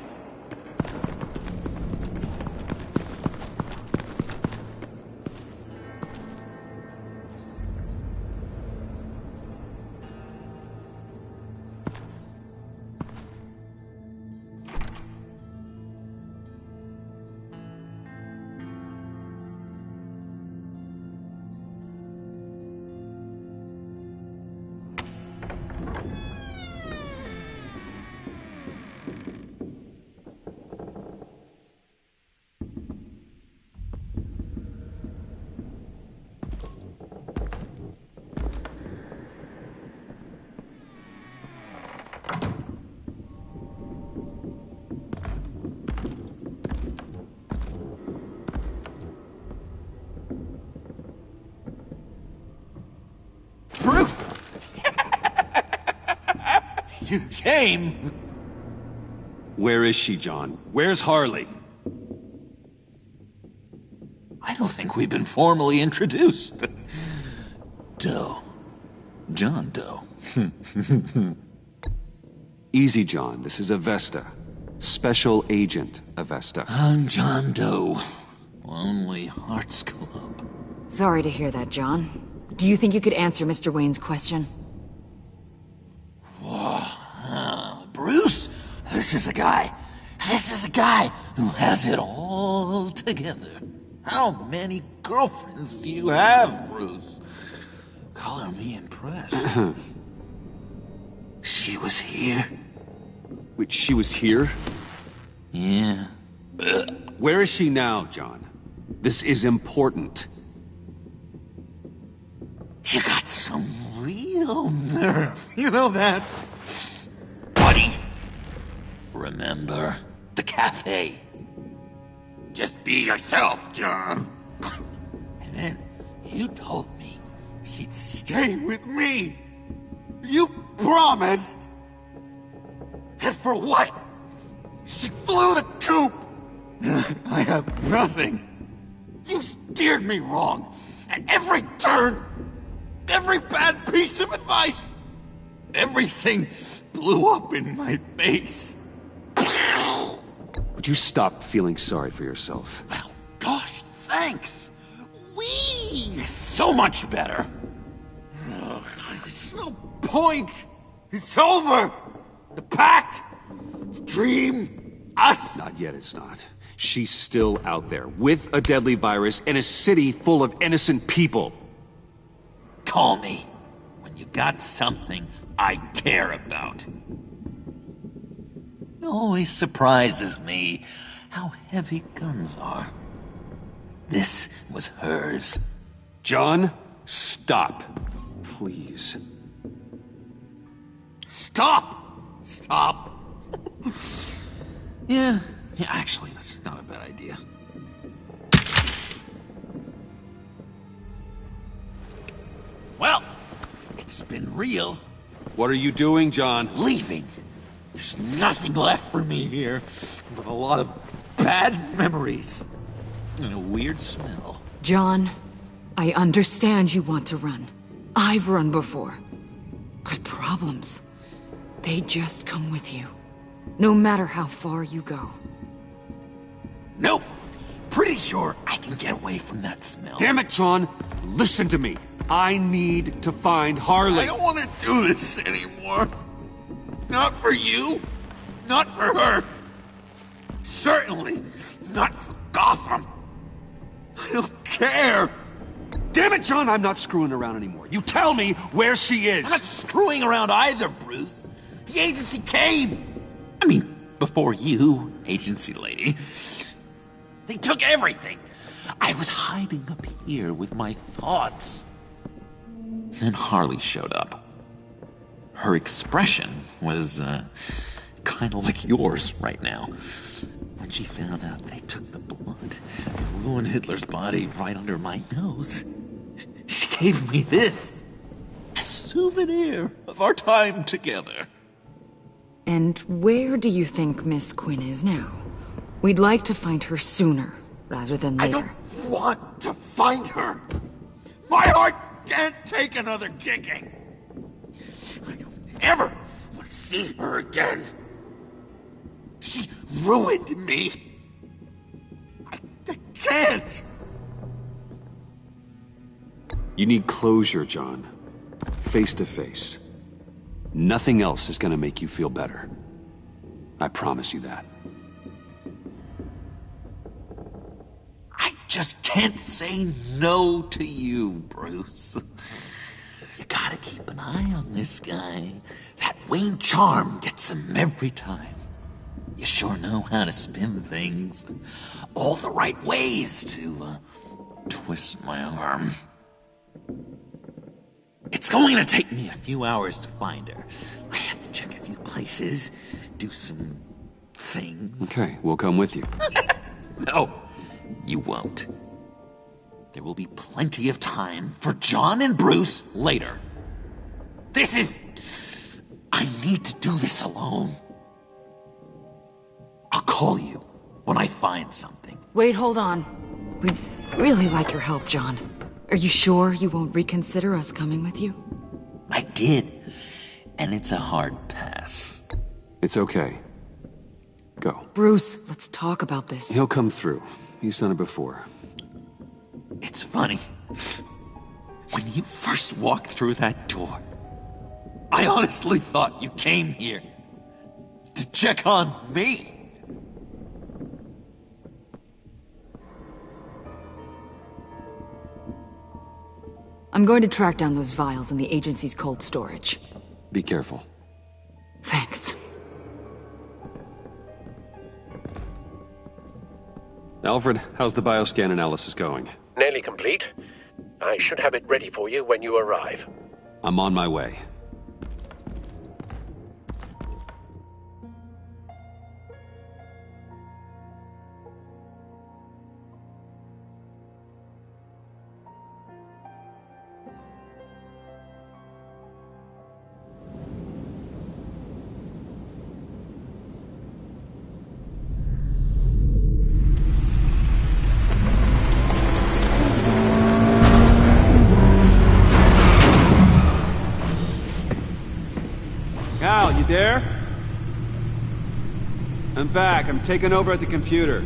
Bruce! You came! Where is she, John? Where's Harley? I don't think we've been formally introduced. Doe. John Doe. Easy, John. This is Avesta. Special Agent Avesta. I'm John Doe. Lonely Hearts Club. Sorry to hear that, John. Do you think you could answer Mr. Wayne's question? Whoa. Bruce, this is a guy who has it all together. How many girlfriends do you have, Bruce? Color me impressed. She was here. Wait, she was here? Yeah. Where is she now, John? This is important. You got some real nerve, you know that? Buddy! Remember the cafe? Just be yourself, John. And then you told me she'd stay with me. You promised. And for what? She flew the coop. And I have nothing. You steered me wrong at every turn. Every bad piece of advice. Everything blew up in my face. Would you stop feeling sorry for yourself? Well, gosh, thanks. So much better. There's no point. It's over. The Pact, the dream, us. Not yet, it's not. She's still out there, with a deadly virus in a city full of innocent people. Call me when you got something I care about. It always surprises me how heavy guns are. This was hers. John, stop. Please. Stop! Stop! Yeah, actually, that's not a bad idea. Well, It's been real. What are you doing, John? Leaving. There's nothing left for me here but a lot of bad memories and a weird smell. John, I understand you want to run. I've run before. But problems, they just come with you. No matter how far you go. Nope. Pretty sure I can get away from that smell. Damn it, John! Listen to me. I need to find Harley. I don't want to do this anymore. Not for you. Not for her. Certainly not for Gotham. I don't care. Damn it, John! I'm not screwing around anymore. You tell me where she is. I'm not screwing around either, Bruce. The agency came. I mean, before you, agency lady. They took everything. I was hiding up here with my thoughts. Then Harley showed up. Her expression was, kind of like yours right now. When she found out they took the blood and ruined Hitler's body right under my nose, she gave me this. A souvenir of our time together. And where do you think Miss Quinn is now? We'd like to find her sooner, rather than later. I don't want to find her. My heart can't take another kicking. I don't ever want to see her again. She ruined me. I can't. You need closure, John. Face to face. Nothing else is gonna make you feel better. I promise you that. I just can't say no to you, Bruce. You gotta keep an eye on this guy. That Wayne charm gets him every time. You sure know how to spin things. All the right ways to, twist my arm. It's going to take me a few hours to find her. I have to check a few places, do some things. Okay, we'll come with you. No, you won't. There will be plenty of time for John and Bruce later. I need to do this alone. I'll call you when I find something. Wait, hold on. We'd really like your help, John. Are you sure you won't reconsider us coming with you? I did, and it's a hard pass. It's okay. Go. Bruce, let's talk about this. He'll come through. He's done it before. It's funny. When you first walked through that door, I honestly thought you came here to check on me. I'm going to track down those vials in the agency's cold storage. Be careful. Thanks. Alfred, how's the bioscan analysis going? Nearly complete. I should have it ready for you when you arrive. I'm on my way. Al, you there? I'm back. I'm taking over at the computer.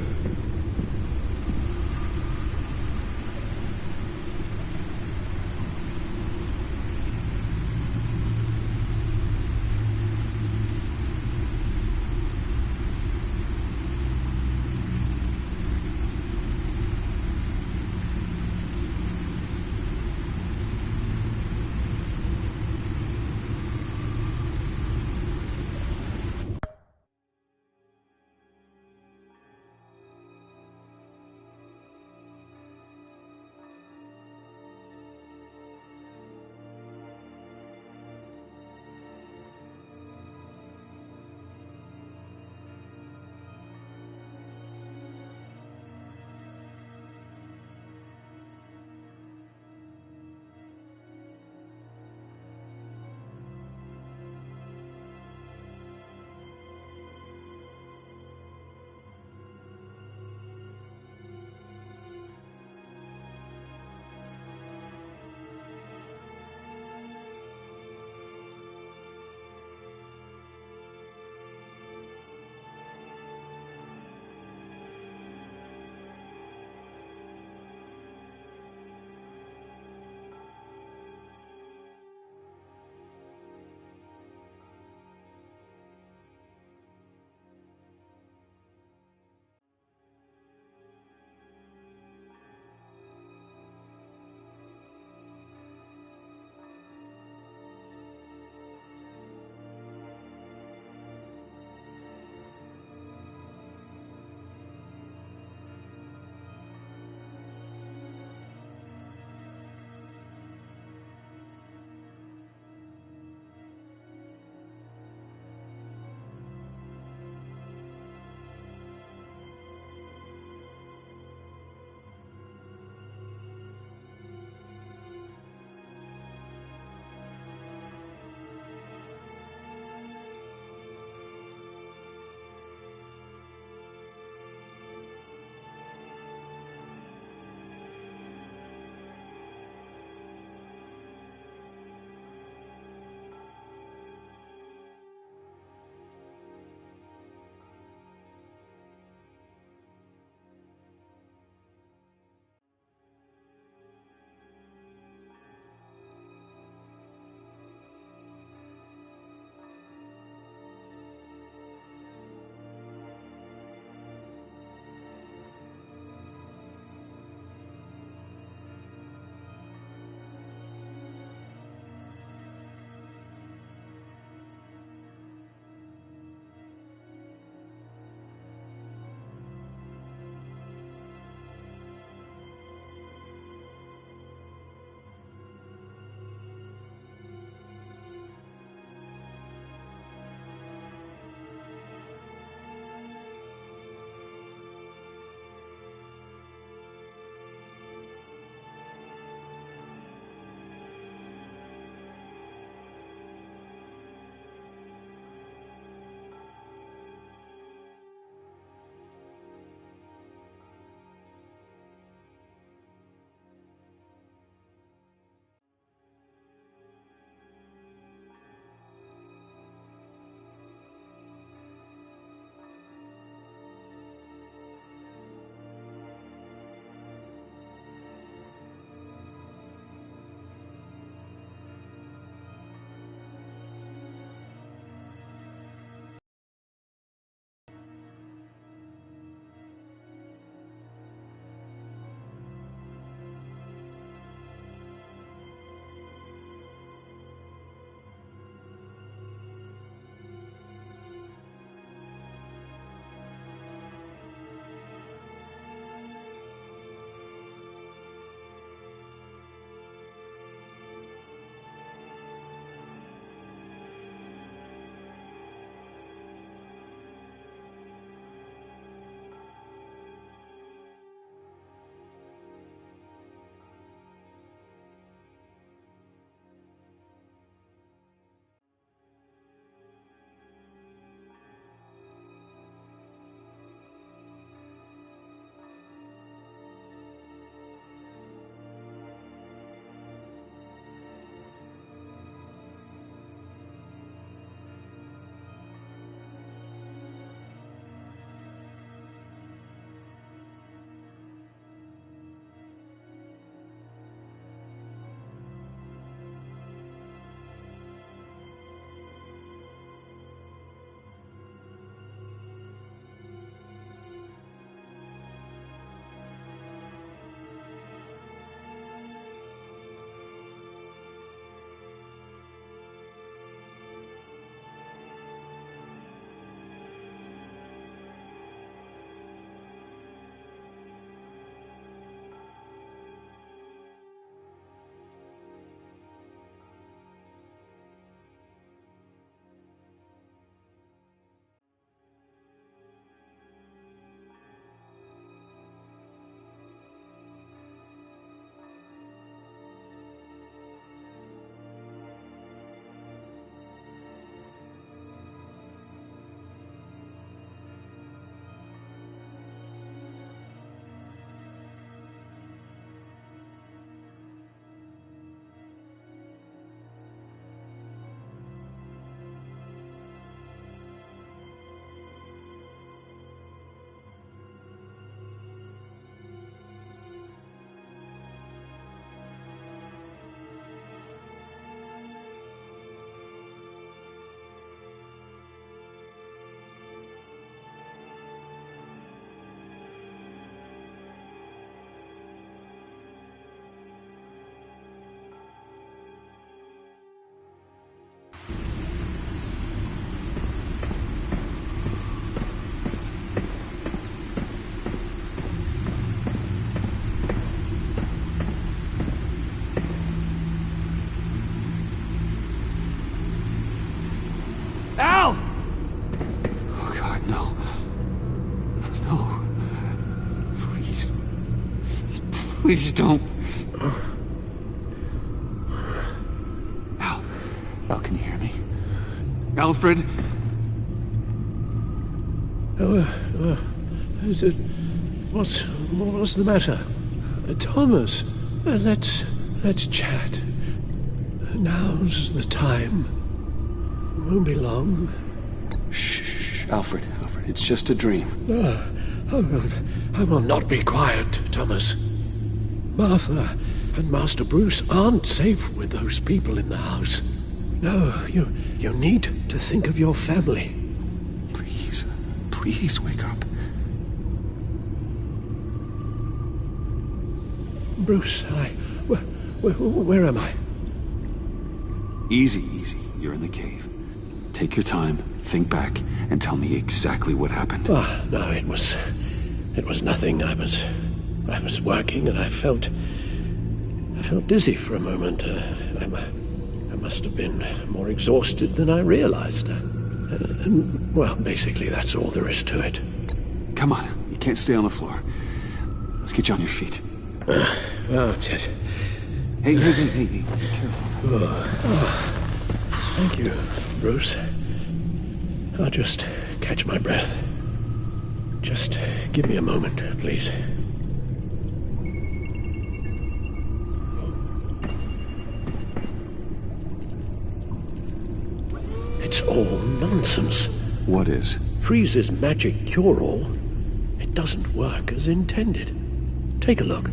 Please don't. Al, can you hear me? Alfred? What's the matter? Thomas, let's chat. Now's the time. Won't be long. Shh, Alfred, it's just a dream. I will not be quiet, Thomas. Martha and Master Bruce aren't safe with those people in the house. No, you need to think of your family. Please wake up. Bruce, where am I? Easy. You're in the cave. Take your time, think back, and tell me exactly what happened. No, it was nothing. I was working and I felt dizzy for a moment. I must have been more exhausted than I realized. Well, basically that's all there is to it. Come on, you can't stay on the floor. Let's get you on your feet. Ted. Hey, be careful. Thank you, Bruce. I'll just catch my breath. Just give me a moment, please. It's all nonsense. What is? Freeze's magic cure-all. It doesn't work as intended. Take a look.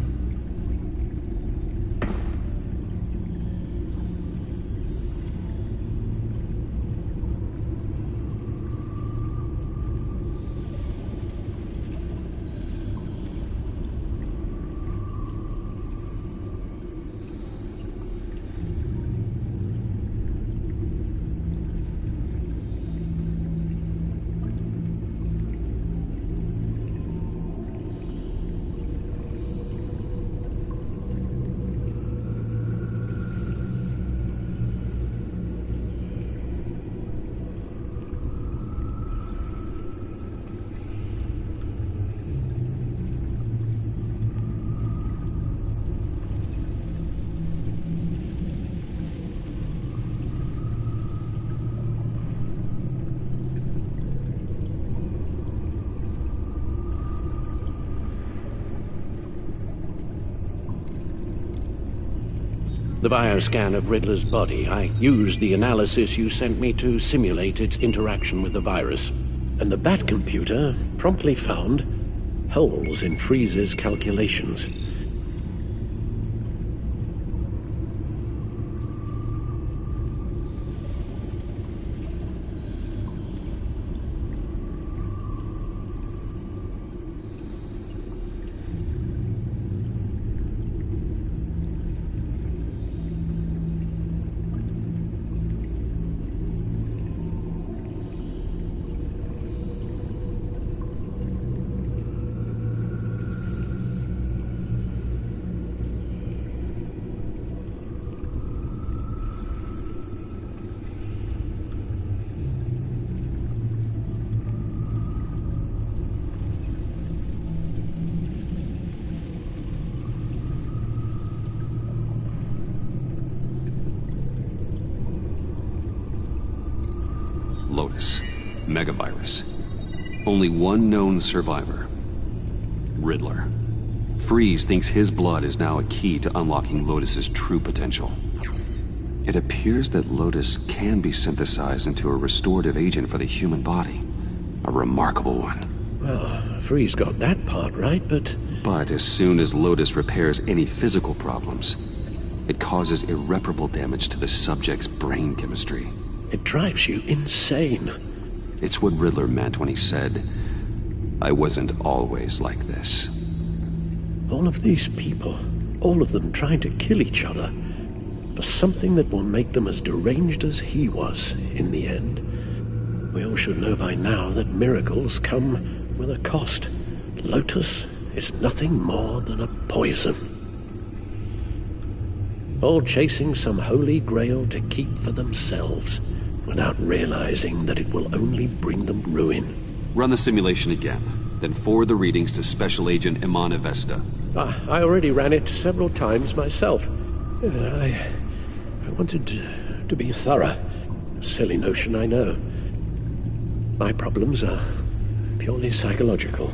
The bioscan of Riddler's body. I used the analysis you sent me to simulate its interaction with the virus. And the Bat computer promptly found holes in Freeze's calculations. Lotus. Megavirus. Only one known survivor. Riddler. Freeze thinks his blood is now a key to unlocking Lotus's true potential. It appears that Lotus can be synthesized into a restorative agent for the human body. A remarkable one. Well, Freeze got that part right, but... But as soon as Lotus repairs any physical problems, it causes irreparable damage to the subject's brain chemistry. It drives you insane. It's what Riddler meant when he said, "I wasn't always like this." All of these people, all of them trying to kill each other, for something that will make them as deranged as he was in the end. We all should know by now that miracles come with a cost. Lotus is nothing more than a poison. All chasing some holy grail to keep for themselves, without realizing that it will only bring them ruin. Run the simulation again. Then forward the readings to Special Agent Iman Avesta. I already ran it several times myself. I wanted to be thorough. Silly notion, I know. My problems are purely psychological.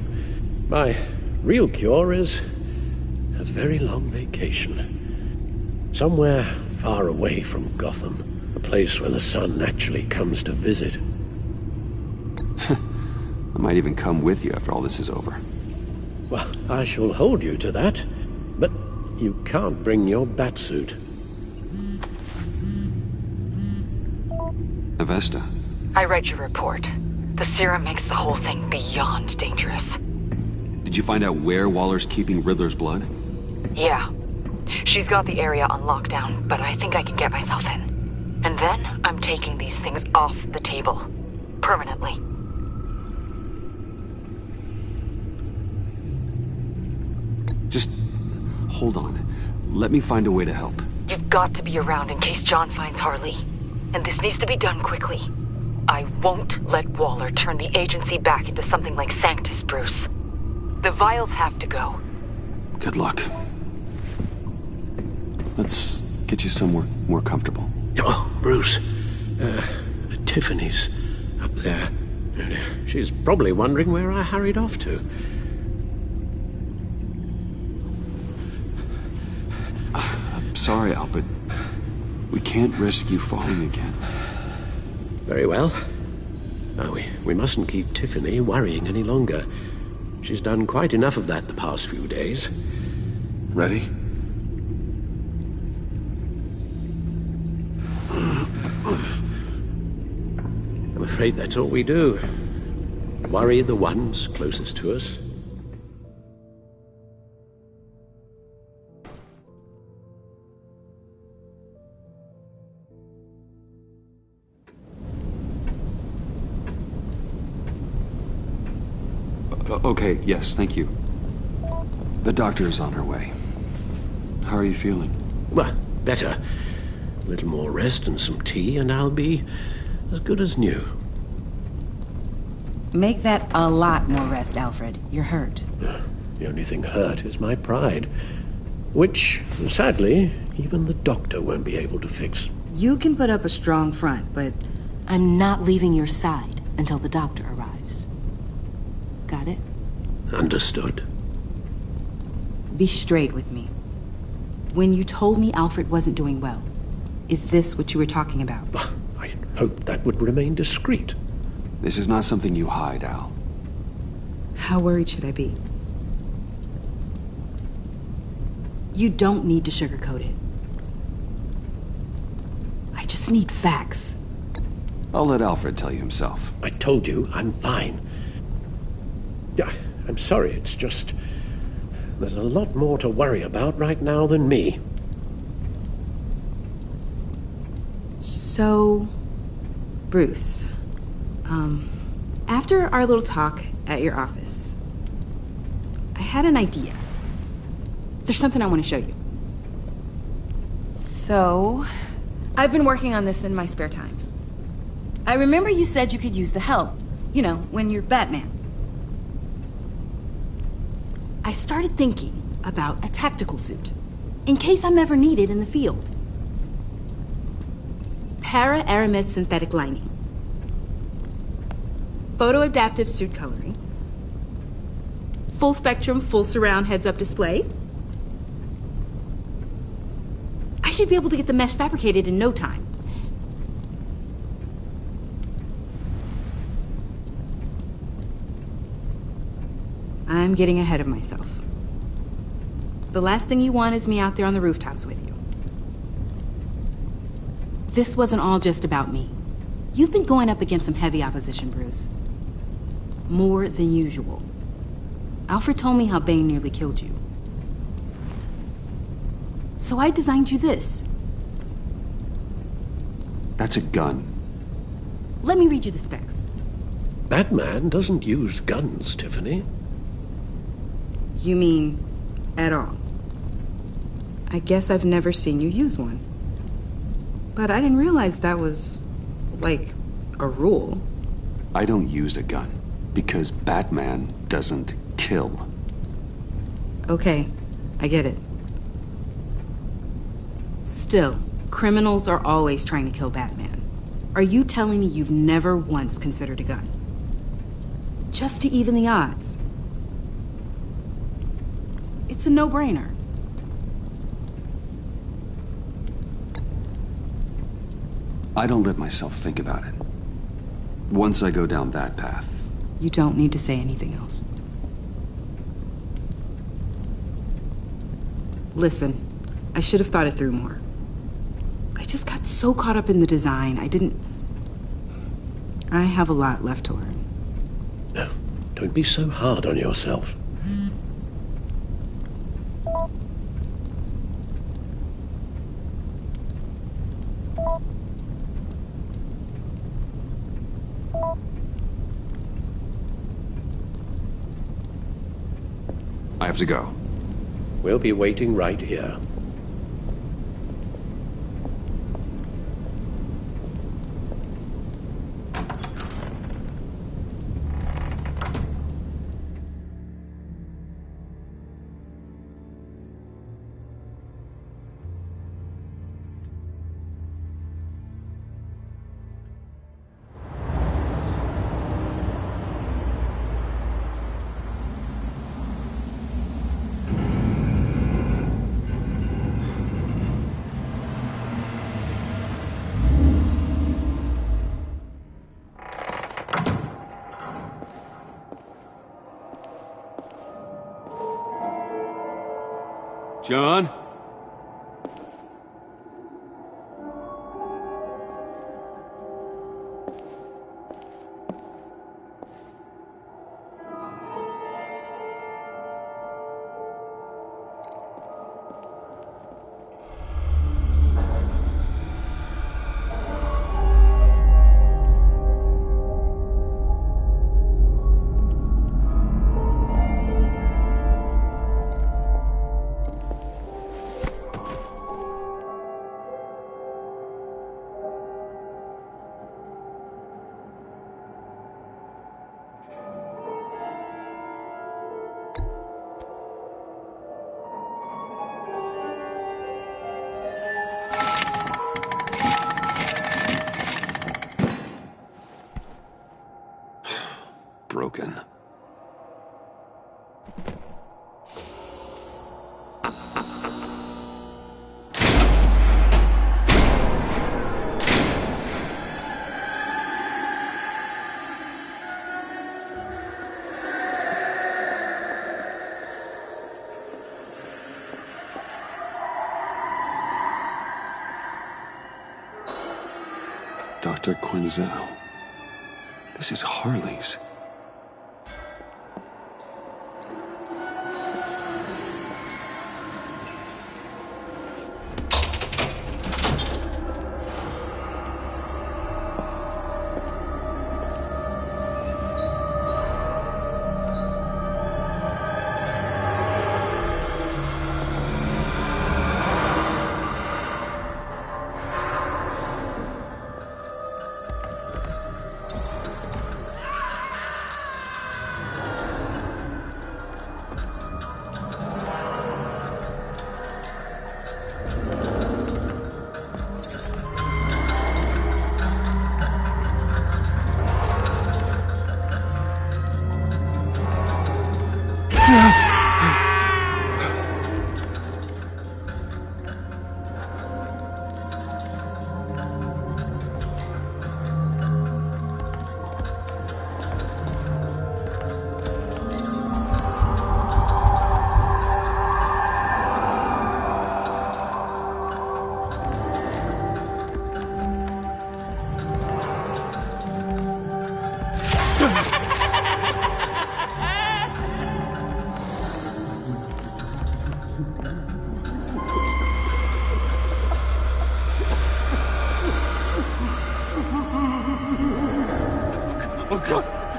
My real cure is a very long vacation. Somewhere far away from Gotham. A place where the sun actually comes to visit. I might even come with you after all this is over. Well, I shall hold you to that. But you can't bring your batsuit. Avesta. I read your report. The serum makes the whole thing beyond dangerous. Did you find out where Waller's keeping Riddler's blood? Yeah. She's got the area on lockdown, but I think I can get myself in. And then I'm taking these things off the table. Permanently. Just hold on. Let me find a way to help. You've got to be around in case John finds Harley. And this needs to be done quickly. I won't let Waller turn the agency back into something like Sanctus, Bruce. The vials have to go. Good luck. Let's get you somewhere more comfortable. Oh, Bruce. Tiffany's up there. She's probably wondering where I hurried off to. I'm sorry, Al, but we can't risk you falling again. Very well. No, we mustn't keep Tiffany worrying any longer. She's done quite enough of that the past few days. Ready? I'm afraid that's all we do. Worry the ones closest to us. Okay, yes, thank you. The doctor is on her way. How are you feeling? Well, better. A little more rest and some tea, and I'll be as good as new. Make that a lot more rest, Alfred. You're hurt. The only thing hurt is my pride, which, sadly, even the doctor won't be able to fix. You can put up a strong front, but I'm not leaving your side until the doctor arrives. Got it? Understood. Be straight with me. When you told me Alfred wasn't doing well, is this what you were talking about? I hoped that would remain discreet. This is not something you hide, Al. How worried should I be? You don't need to sugarcoat it. I just need facts. I'll let Alfred tell you himself. I told you I'm fine. Yeah, I'm sorry, it's just... there's a lot more to worry about right now than me. So, Bruce, after our little talk at your office, I had an idea. There's something I want to show you. So, I've been working on this in my spare time. I remember you said you could use the help, you know, when you're Batman. I started thinking about a tactical suit, in case I'm ever needed in the field. Para-aramid synthetic lining. Photo-adaptive suit coloring. Full spectrum, full surround heads-up display. I should be able to get the mesh fabricated in no time. I'm getting ahead of myself. The last thing you want is me out there on the rooftops with you. This wasn't all just about me. You've been going up against some heavy opposition, Bruce. More than usual. Alfred told me how Bane nearly killed you. So I designed you this. That's a gun. Let me read you the specs. Batman doesn't use guns, Tiffany. You mean at all? I guess I've never seen you use one. But I didn't realize that was, like, a rule. I don't use a gun. Because Batman doesn't kill. Okay, I get it. Still, criminals are always trying to kill Batman. Are you telling me you've never once considered a gun? Just to even the odds? It's a no-brainer. I don't let myself think about it. Once I go down that path... You don't need to say anything else. Listen, I should have thought it through more. I just got so caught up in the design, I have a lot left to learn. No, don't be so hard on yourself. I have to go. We'll be waiting right here. John? Broken. Dr. Quinzel. This is Harley's.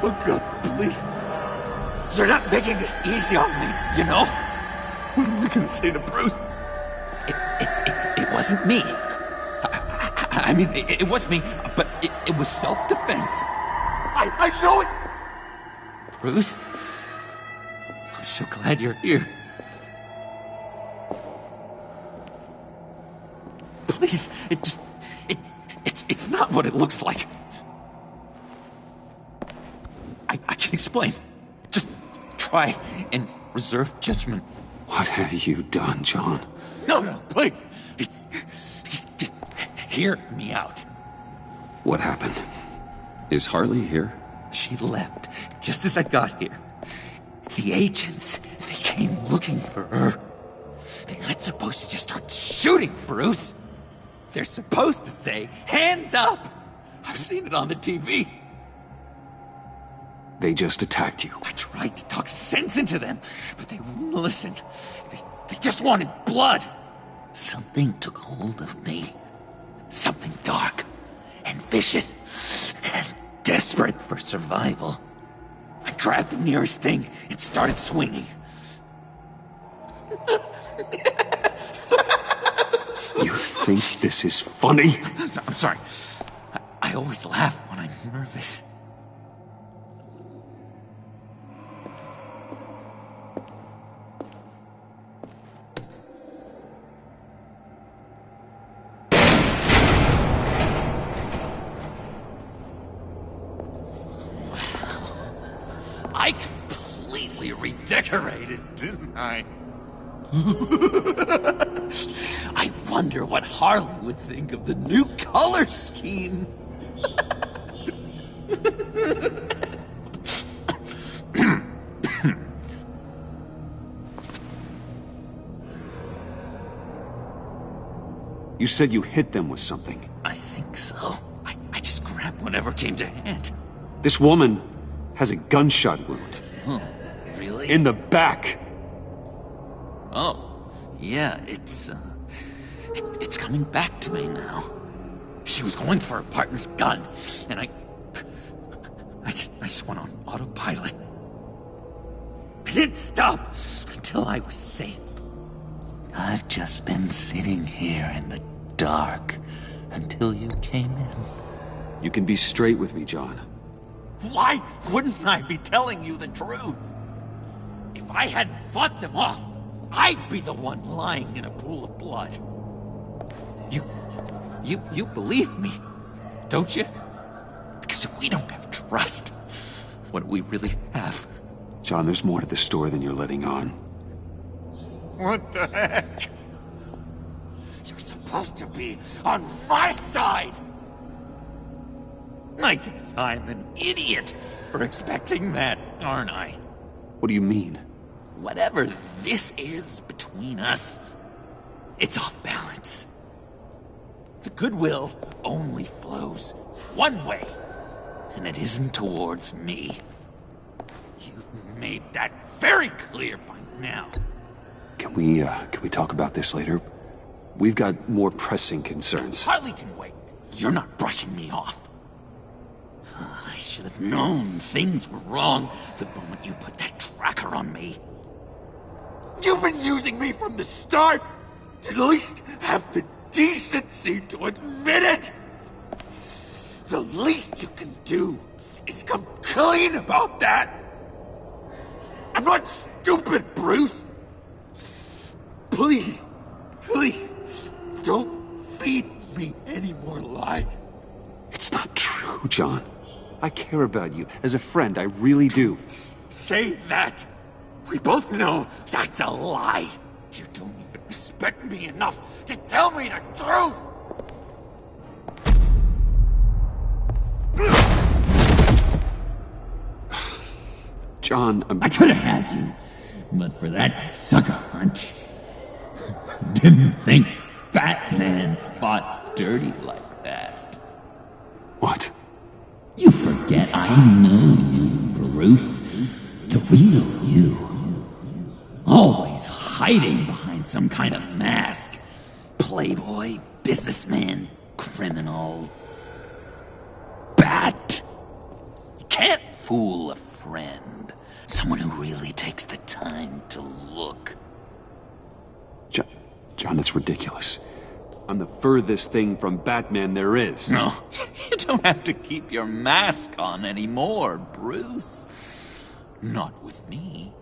Oh God, please. You're not making this easy on me, you know? What am I gonna say to Bruce? It wasn't me. I mean, it was me, but it was self-defense. I know it! Bruce. I'm so glad you're here. Please, it's not what it looks like. I can explain. Just try and reserve judgment. What have you done, John? No, please. Just hear me out. What happened? Is Harley here? She left just as I got here. The agents, they came looking for her. They're not supposed to just start shooting, Bruce. They're supposed to say, hands up! I've seen it on the TV. They just attacked you. I tried to talk sense into them, but they wouldn't listen. They just wanted blood. Something took hold of me. Something dark and vicious and desperate for survival. I grabbed the nearest thing and started swinging. You think this is funny? I'm sorry. I always laugh when I'm nervous. I completely redecorated, didn't I? I wonder what Harley would think of the new color scheme. You said you hit them with something. I think so. I just grabbed whatever came to hand. This woman has a gunshot wound. Oh, really? In the back. Oh, yeah, it's coming back to me now. She was going for her partner's gun, and I just went on autopilot. I didn't stop until I was safe. I've just been sitting here in the dark until you came in. You can be straight with me, John. Why wouldn't I be telling you the truth? If I hadn't fought them off, I'd be the one lying in a pool of blood. You believe me, don't you? Because if we don't have trust, what do we really have? John, there's more to the story than you're letting on. What the heck? You're supposed to be on my side! I guess I'm an idiot for expecting that, aren't I? What do you mean? Whatever this is between us, it's off balance. The goodwill only flows one way, and it isn't towards me. You've made that very clear by now. Can we talk about this later? We've got more pressing concerns. Harley can wait. You're not brushing me off. I should have known things were wrong the moment you put that tracker on me. You've been using me from the start! At least have the decency to admit it! The least you can do is come clean about that! I'm not stupid, Bruce! Please, don't feed me any more lies. It's not true, John. I care about you. As a friend, I really do. Say that! We both know that's a lie! You don't even respect me enough to tell me the truth! John, I could have had you, but for that sucker punch. Didn't think Batman fought dirty like that. What? You forget I know you, Bruce. The real you. Always hiding behind some kind of mask. Playboy, businessman, criminal. Bat! You can't fool a friend. Someone who really takes the time to look. John, that's ridiculous. I'm the furthest thing from Batman there is. No, you don't have to keep your mask on anymore, Bruce. Not with me.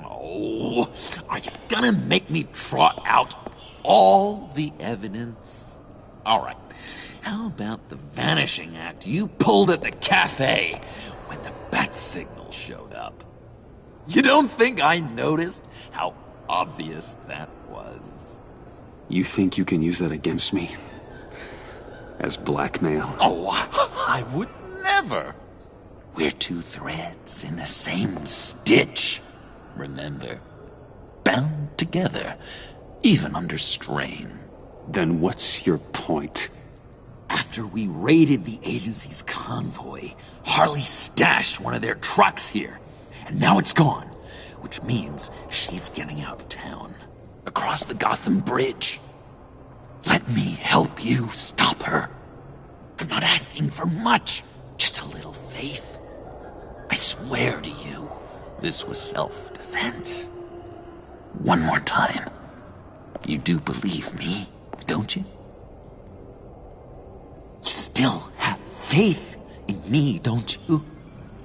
Oh, are you gonna make me trot out all the evidence? All right, how about the vanishing act you pulled at the cafe when the bat signal showed up? You don't think I noticed how obvious that was? You think you can use that against me? As blackmail? Oh, I would never. We're two threads in the same stitch. Remember, bound together, even under strain. Then what's your point? After we raided the agency's convoy, Harley stashed one of their trucks here. And now it's gone, which means she's getting out of town, across the Gotham Bridge. Let me help you stop her. I'm not asking for much, just a little faith. I swear to you, this was self-defense. One more time. You do believe me, don't you? You still have faith in me, don't you?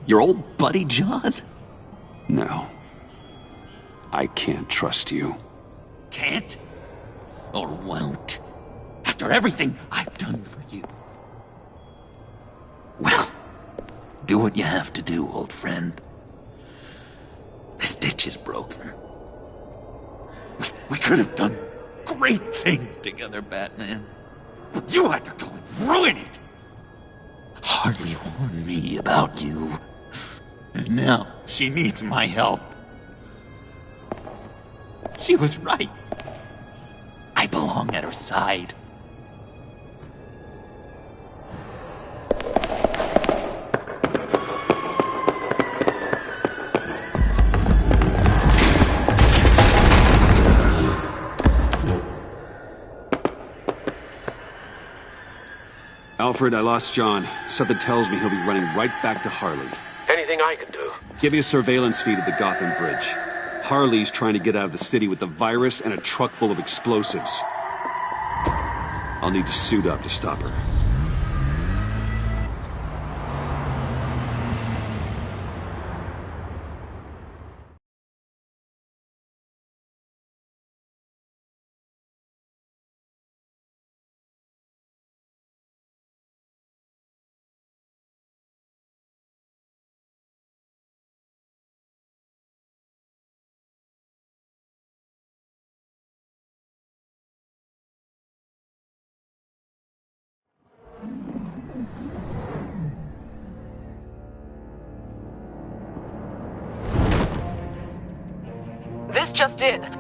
Your old buddy John? No. I can't trust you. Can't? Or won't? After everything I've done for you. Well, do what you have to do, old friend. This ditch is broken. We could have done great things together, Batman. But you had to go and ruin it. Harley warned me about you. And now she needs my help. She was right. I belong at her side. Alfred, I lost John. Something tells me he'll be running right back to Harley. Anything I can do? Give me a surveillance feed of the Gotham Bridge. Harley's trying to get out of the city with the virus and a truck full of explosives. I'll need to suit up to stop her. This just in.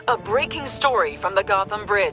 A breaking story from the Gotham Bridge.